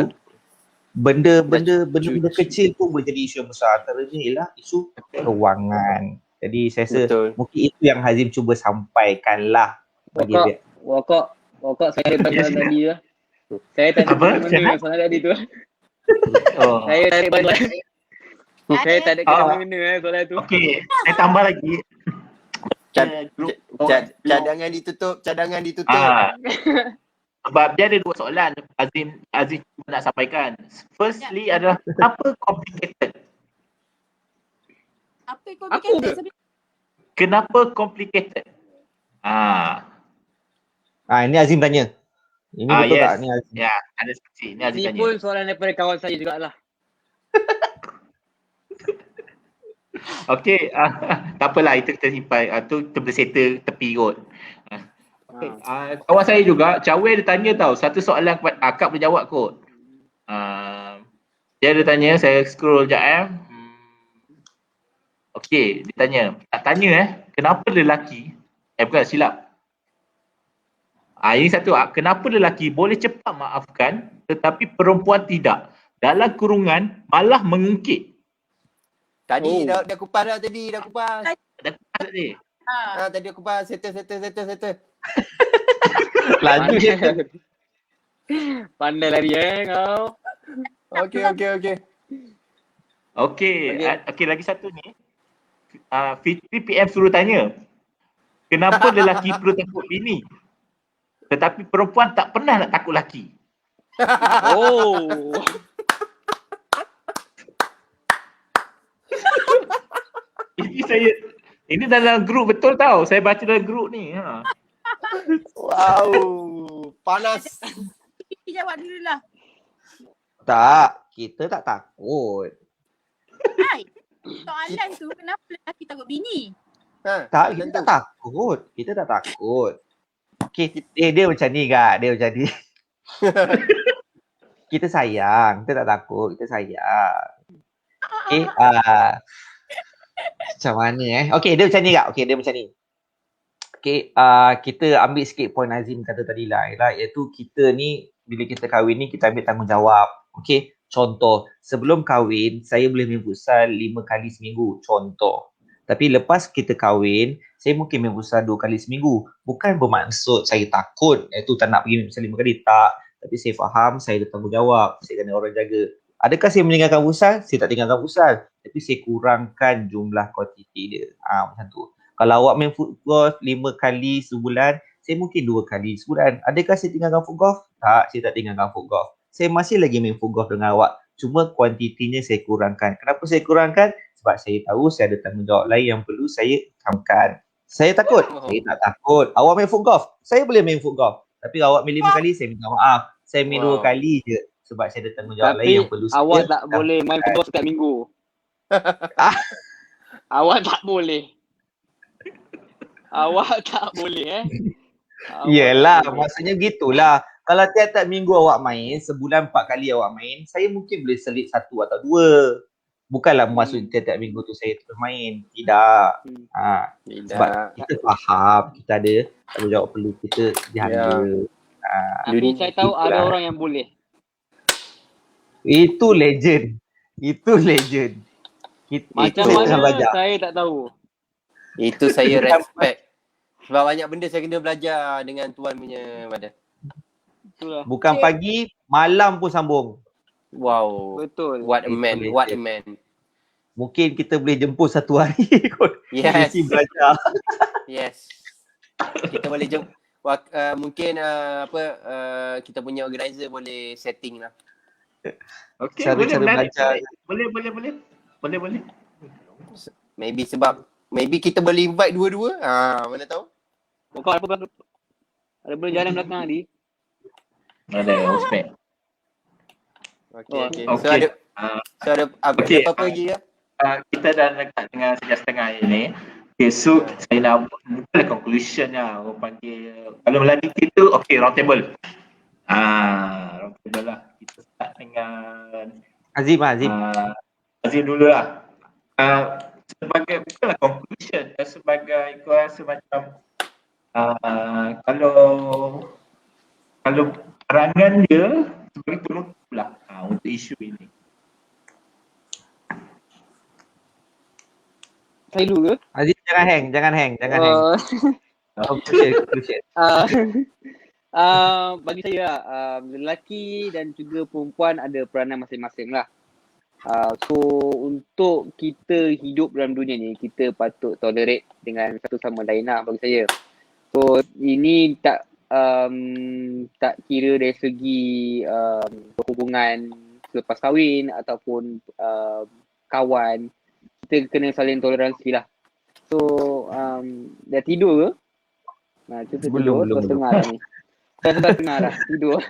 Speaker 3: benda kecil pun boleh jadi isu yang besar. Antaranya ialah isu kewangan. Jadi saya rasa mungkin itu yang Hazim cuba sampaikan lah bagi dia.
Speaker 1: Wakak saya tanya tadi lah. Saya tanya benda soalan tadi tu. Saya tarik balik. Saya tak ada kena soalan tu.
Speaker 2: Okey, saya tambah lagi.
Speaker 4: Cadangan ditutup.
Speaker 2: Sebab dia ada 2 soalan Azim nak sampaikan. Firstly adalah kenapa complicated?
Speaker 5: Apa yang complicated sebenarnya?
Speaker 2: Kenapa complicated?
Speaker 3: Ini Azim tanya. Ini betul tak? Ni Azim.
Speaker 2: Ya, ada seksi. Ni Azim
Speaker 1: Ini
Speaker 2: tanya.
Speaker 1: pun soalan daripada kawan saya jugalah.
Speaker 2: Okey, tak apalah, itu kita simpan. Itu kita boleh settle tepi kot. Okay. Kawan saya juga, Cawe dia tanya tau, satu soalan kepada Akak boleh jawab kot. Dia ada tanya, saya scroll sekejap Okey, dia tanya, nak tanya kenapa lelaki, bukan silap. Ini satu, kenapa lelaki boleh cepat maafkan tetapi perempuan tidak? Dalam kurungan malah mengungkit.
Speaker 4: Tadi dah kupas dah tadi, dah kupas.
Speaker 2: Dah kupas tadi.
Speaker 4: Tadi aku kupas, settle.
Speaker 3: Laju je.
Speaker 1: Pandai lari kau.
Speaker 4: Okey.
Speaker 2: Okey, lagi satu ni. Fitri PM suruh tanya. Kenapa lelaki perlu takut bini? Tetapi perempuan tak pernah nak takut lelaki. Ini dalam grup betul tau. Saya baca dalam grup ni.
Speaker 4: Wow, panas.
Speaker 5: Jawab dulu lah.
Speaker 3: Tak, kita tak takut.
Speaker 5: Soalan tu kenapa lelaki takut bini?
Speaker 3: Tak, kita tak takut. Kita tak takut. Okay, dia macam ni kak. Dia macam ni. Kita sayang. Kita tak takut. Kita sayang. Okay, macam mana Okay, dia macam ni kak. Okay, dia macam ni. Okay, kita ambil sikit point Azim kata tadi lah. Iaitu kita ni, bila kita kahwin ni, kita ambil tanggungjawab. Okay, contoh. Sebelum kahwin, saya boleh main futsal 5 kali seminggu. Contoh. Tapi lepas kita kahwin, saya mungkin main futsal 2 kali seminggu. Bukan bermaksud saya takut, iaitu tak nak pergi main futsal 5 kali. Tak. Tapi saya faham, saya ada tanggungjawab. Saya kena orang jaga. Adakah saya meninggalkan futsal? Saya tak tinggalkan futsal. Tapi saya kurangkan jumlah kuantiti dia. Macam tu. Kalau awak main foot golf 5 kali sebulan, saya mungkin 2 kali sebulan. Adakah saya tinggalkan foot golf? Tak, saya tak tinggalkan foot golf. Saya masih lagi main foot golf dengan awak. Cuma kuantitinya saya kurangkan. Kenapa saya kurangkan? Sebab saya tahu saya ada tanggungjawab lain yang perlu saya kamkan. Saya takut? Saya tak takut. Awak main foot golf? Saya boleh main foot golf. Tapi awak main 5 kali, saya minta maaf. Saya main 2 kali je. Sebab saya ada tanggungjawab lain yang perlu saya.
Speaker 1: Tapi awak tak boleh main foot golf setiap minggu. Awak tak boleh. Awak tak boleh
Speaker 3: Yelah, maksudnya gitulah. Kalau tiap-tiap minggu awak main, sebulan 4 kali awak main, saya mungkin boleh selit 1 atau 2. Bukanlah maksud tiap-tiap minggu tu saya terus main. Tidak. Sebab kita faham, kita ada tanggungjawab perlu kita jaga.
Speaker 1: Tapi saya tahu ada orang yang boleh.
Speaker 3: Itu legend.
Speaker 1: Macam mana saya tak tahu.
Speaker 4: Itu saya respect. Sebab banyak benda saya kena belajar dengan tuan punya badan.
Speaker 1: Itulah.
Speaker 3: Bukan pagi, malam pun sambung.
Speaker 4: Wow.
Speaker 1: Betul.
Speaker 4: What a man.
Speaker 3: Mungkin kita boleh jemput satu hari kot.
Speaker 4: Yes.
Speaker 3: Mesti belajar.
Speaker 4: Yes. Kita boleh mungkin kita punya organizer boleh setting lah.
Speaker 2: Okey,
Speaker 3: Cara-cara
Speaker 2: boleh.
Speaker 3: belajar.
Speaker 2: Boleh.
Speaker 4: Maybe kita boleh invite dua-dua. Mana tahu?
Speaker 1: Kau ada boleh jalan belakang tadi.
Speaker 2: Ada ospek.
Speaker 4: Okay.
Speaker 2: Okay.
Speaker 4: So ada apa lagi ya?
Speaker 2: Kita dah dekat dengan 1:30 ini. Okay, so saya nak buka conclusion lah. Orang panggil, kalau Melati kita, okay, round table. Round table lah. Kita start dengan
Speaker 3: Azim.
Speaker 2: Azim dulu lah. Sebagai bukanlah conclusion, sebagai aku rasa macam kalau perangan dia sebagai penutup lah untuk isu ini.
Speaker 1: Saya dulu ke?
Speaker 3: Azim jangan hang. Conclusion.
Speaker 1: Bagi saya lelaki dan juga perempuan ada peranan masing-masing lah. So untuk kita hidup dalam dunia ni, kita patut tolerate dengan satu sama lain lah bagi saya. So ini tak kira dari segi hubungan selepas kahwin ataupun kawan, kita kena saling toleransi lah. So dah tidur ke? Kita
Speaker 3: Belum.
Speaker 1: tengah dah ni. Saya dah tengah dah tidur.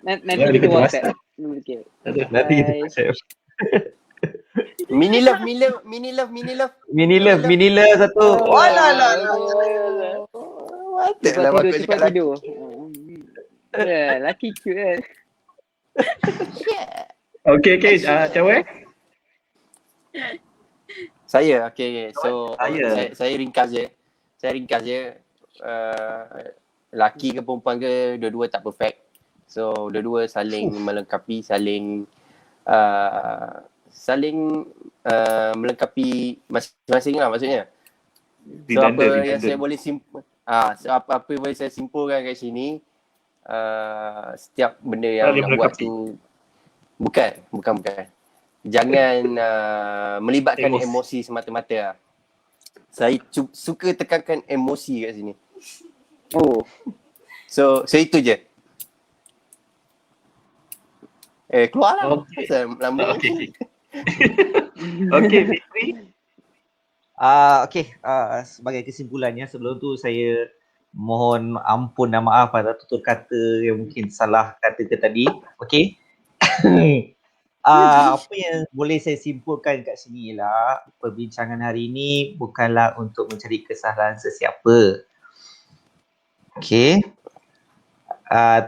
Speaker 1: Nanti kita WhatsApp. Okay.
Speaker 3: Nanti kita share.
Speaker 4: Mini love
Speaker 3: satu. Walah.
Speaker 1: Cepat tidur. Laki cute kan.
Speaker 2: Okay, Cawai.
Speaker 4: Saya okay. So
Speaker 2: Saya.
Speaker 4: saya ringkas je. Lelaki ke perempuan ke, dua-dua tak perfect. So dua-dua saling melengkapi, saling melengkapi masing-masing lah maksudnya. So apa yang saya boleh apa boleh saya simpulkan kat sini, setiap benda yang
Speaker 2: Saling
Speaker 4: nak buat
Speaker 2: melengkapi.
Speaker 4: tu bukan. Jangan melibatkan emosi semata-mata lah. Saya suka tekankan emosi kat sini.
Speaker 1: Oh.
Speaker 4: So itu je. Keluarlah.
Speaker 2: Okay.
Speaker 4: Lama.
Speaker 2: Okay. Okay, Fitri.
Speaker 3: Sebagai kesimpulannya, sebelum tu saya mohon ampun dan maaf atas tutur kata yang mungkin salah kata ke tadi. Okey. Apa yang boleh saya simpulkan kat sini ialah perbincangan hari ini bukanlah untuk mencari kesalahan sesiapa. Okey.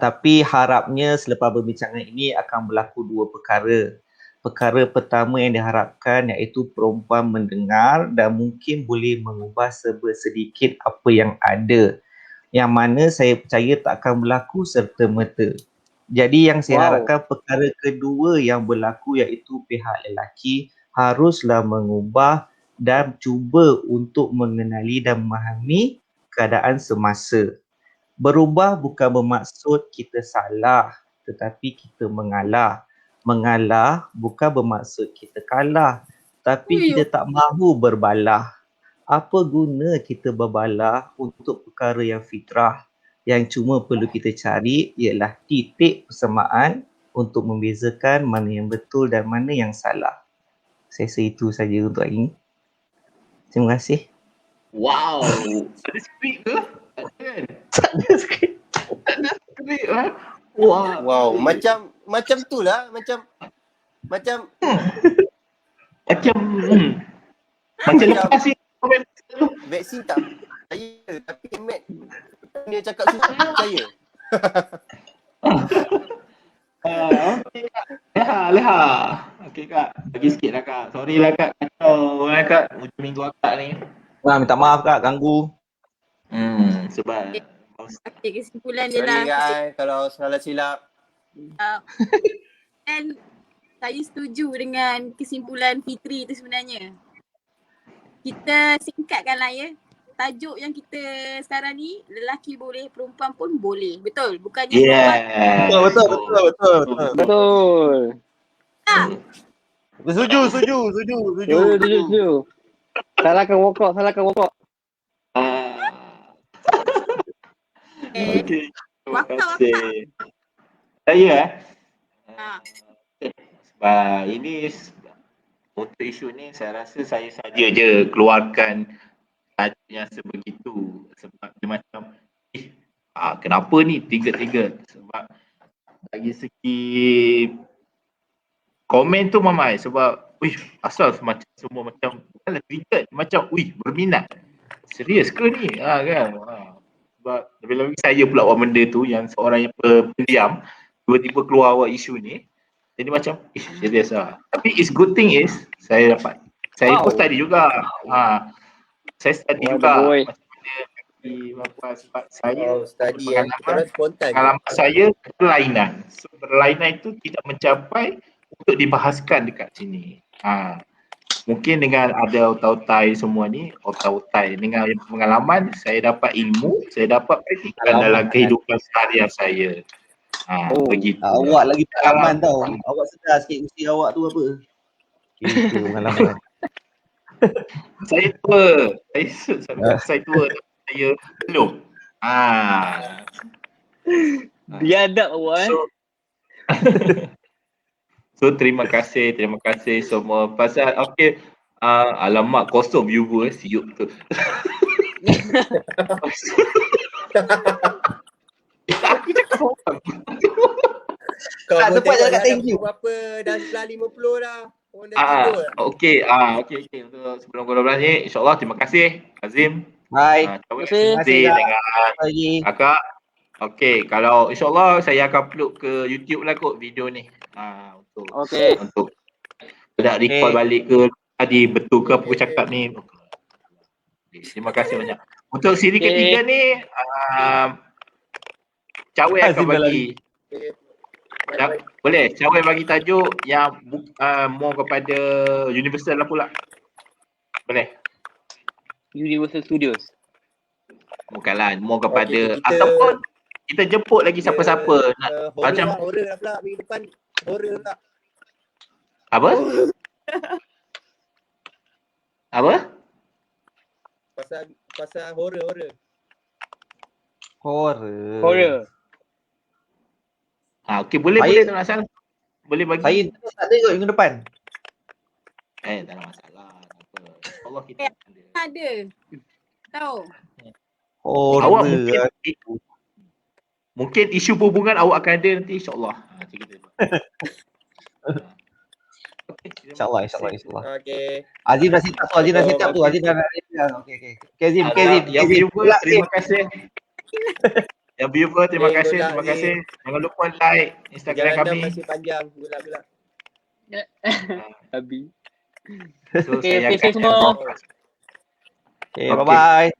Speaker 3: Tapi harapnya selepas perbincangan ini akan berlaku dua perkara. Perkara pertama yang diharapkan iaitu perempuan mendengar dan mungkin boleh mengubah sedikit apa yang ada. Yang mana saya percaya tak akan berlaku serta-merta. Jadi yang saya harapkan perkara kedua yang berlaku iaitu pihak lelaki haruslah mengubah dan cuba untuk mengenali dan memahami keadaan semasa. Berubah bukan bermaksud kita salah, tetapi kita mengalah. Mengalah bukan bermaksud kita kalah, tapi kita tak mahu berbalah. Apa guna kita berbalah untuk perkara yang fitrah? Yang cuma perlu kita cari ialah titik persamaan untuk membezakan mana yang betul dan mana yang salah. Saya rasa itu saja untuk hari ini. Terima kasih.
Speaker 2: Wow. Ada skrip ke? Kan?
Speaker 3: Tak ada skrip.
Speaker 2: Skrip lah. Wow.
Speaker 4: Macam tu lah. Macam
Speaker 2: Macam lepas ni
Speaker 4: vaksin tak percaya, tapi Mac dia cakap susah percaya.
Speaker 2: Okay Kak. Leha. Okay Kak. Bagi sikit lah Kak. Sorry lah Kak. Kacau lah Kak. Hujung minggu akak ni.
Speaker 3: Minta maaf Kak, ganggu.
Speaker 2: Sebab
Speaker 5: Okay, kesimpulan dia
Speaker 4: Sorry
Speaker 5: lah.
Speaker 4: guys kalau salah silap.
Speaker 5: Dan saya setuju dengan kesimpulan Fitri tu sebenarnya. Kita singkatkanlah ya. Tajuk yang kita sekarang ni, lelaki boleh, perempuan pun boleh. Betul? Bukannya
Speaker 3: Betul.
Speaker 5: tak.
Speaker 3: Setuju.
Speaker 1: Salahkan wokok.
Speaker 2: okay. Terima
Speaker 5: Wakaf.
Speaker 2: kasih. Saya
Speaker 5: Ha.
Speaker 2: ini untuk isu ni saya rasa saya saja je keluarkan tajuk yang sebegitu sebab dia macam kenapa ni tiga-tiga, sebab dari segi komen tu mamai sebab asal macam semua macam triggered, macam berminat serius ke ni kan. Sebab lebih-lebih saya pula buat benda tu yang seorang yang pendiam tiba-tiba keluar awak isu ni. Jadi macam serius lah. Tapi it's good thing is saya dapat. Saya pun study juga. Saya study juga.
Speaker 1: boy.
Speaker 2: Macam mana kaki berapa sebab saya
Speaker 4: Study
Speaker 2: pengalaman,
Speaker 4: spontan.
Speaker 2: pengalaman saya berlainan. So berlainan itu tidak mencapai untuk dibahaskan dekat sini. Mungkin dengan ada otai-otai semua ni, otai-otai dengan pengalaman saya dapat ilmu, saya dapat praktikkan dalam kehidupan seharian saya. Begitu.
Speaker 3: Awak lagi pengalaman tau. Awak sedar sikit usia awak tu apa. Itu pengalaman.
Speaker 2: Saya tua. Saya tua. Saya belum.
Speaker 1: Biadab awak
Speaker 2: So terima kasih semua. Pasal okey, alamak kosong viewer siup tu. Aku cakap orang.
Speaker 4: Kau
Speaker 3: Tak,
Speaker 4: pun
Speaker 3: tempat
Speaker 4: tengok
Speaker 3: je kat
Speaker 4: dah
Speaker 3: thank you.
Speaker 4: berapa dah sebelah 50 dah. Orang dah tidur.
Speaker 2: Okey, untuk sebelum kau 12 ni, insya-Allah terima kasih Azim.
Speaker 3: Bye.
Speaker 2: Terima
Speaker 1: kasih.
Speaker 2: kasih dengan
Speaker 3: Lagi.
Speaker 2: Kakak. Okey, kalau insya-Allah saya akan upload ke YouTube lah kot video ni. Untuk
Speaker 1: Okey.
Speaker 2: untuk tidak recall balik ke tadi betul ke apa aku cakap ni. Okay, terima kasih banyak. Untuk siri ketiga ni Cawe akan bagi boleh Cawe bagi tajuk yang more kepada Universal lah pula. Boleh?
Speaker 1: Universal Studios.
Speaker 2: Bukanlah, more kepada
Speaker 4: Okey, kita-
Speaker 2: ataupun kita jemput lagi siapa-siapa nak macam
Speaker 4: horror lah pula minggu depan. Horror pula.
Speaker 2: apa? Apa?
Speaker 4: Pasal horror.
Speaker 1: Horror.
Speaker 2: Okey, boleh
Speaker 3: Saya-
Speaker 2: tak nak salah. Boleh bagi.
Speaker 3: Saya tak ada kot minggu depan.
Speaker 2: Tak ada masalah. Tak apa. Allah kita ada.
Speaker 5: Ada. Tahu.
Speaker 2: Awak
Speaker 3: Horror.
Speaker 2: mungkin isu perhubungan awak akan ada nanti insya-Allah. Macam kita.
Speaker 3: InsyaAllah.
Speaker 4: Okey.
Speaker 3: Azim dah set up tu. Azim dah set up tu. Azim dah okey. Okay, Azim.
Speaker 2: Yang viewer terima kasih. Yang viewer terima
Speaker 4: Okay,
Speaker 2: kasih,
Speaker 4: good luck,
Speaker 2: terima kasih. Jangan lupa like Instagram
Speaker 4: Jalan
Speaker 2: kami.
Speaker 4: masih panjang. Gula-gula.
Speaker 1: Abi.
Speaker 2: So
Speaker 1: Okay,
Speaker 2: saya
Speaker 1: okay,
Speaker 2: akan
Speaker 1: semua.
Speaker 3: Okay, bye-bye.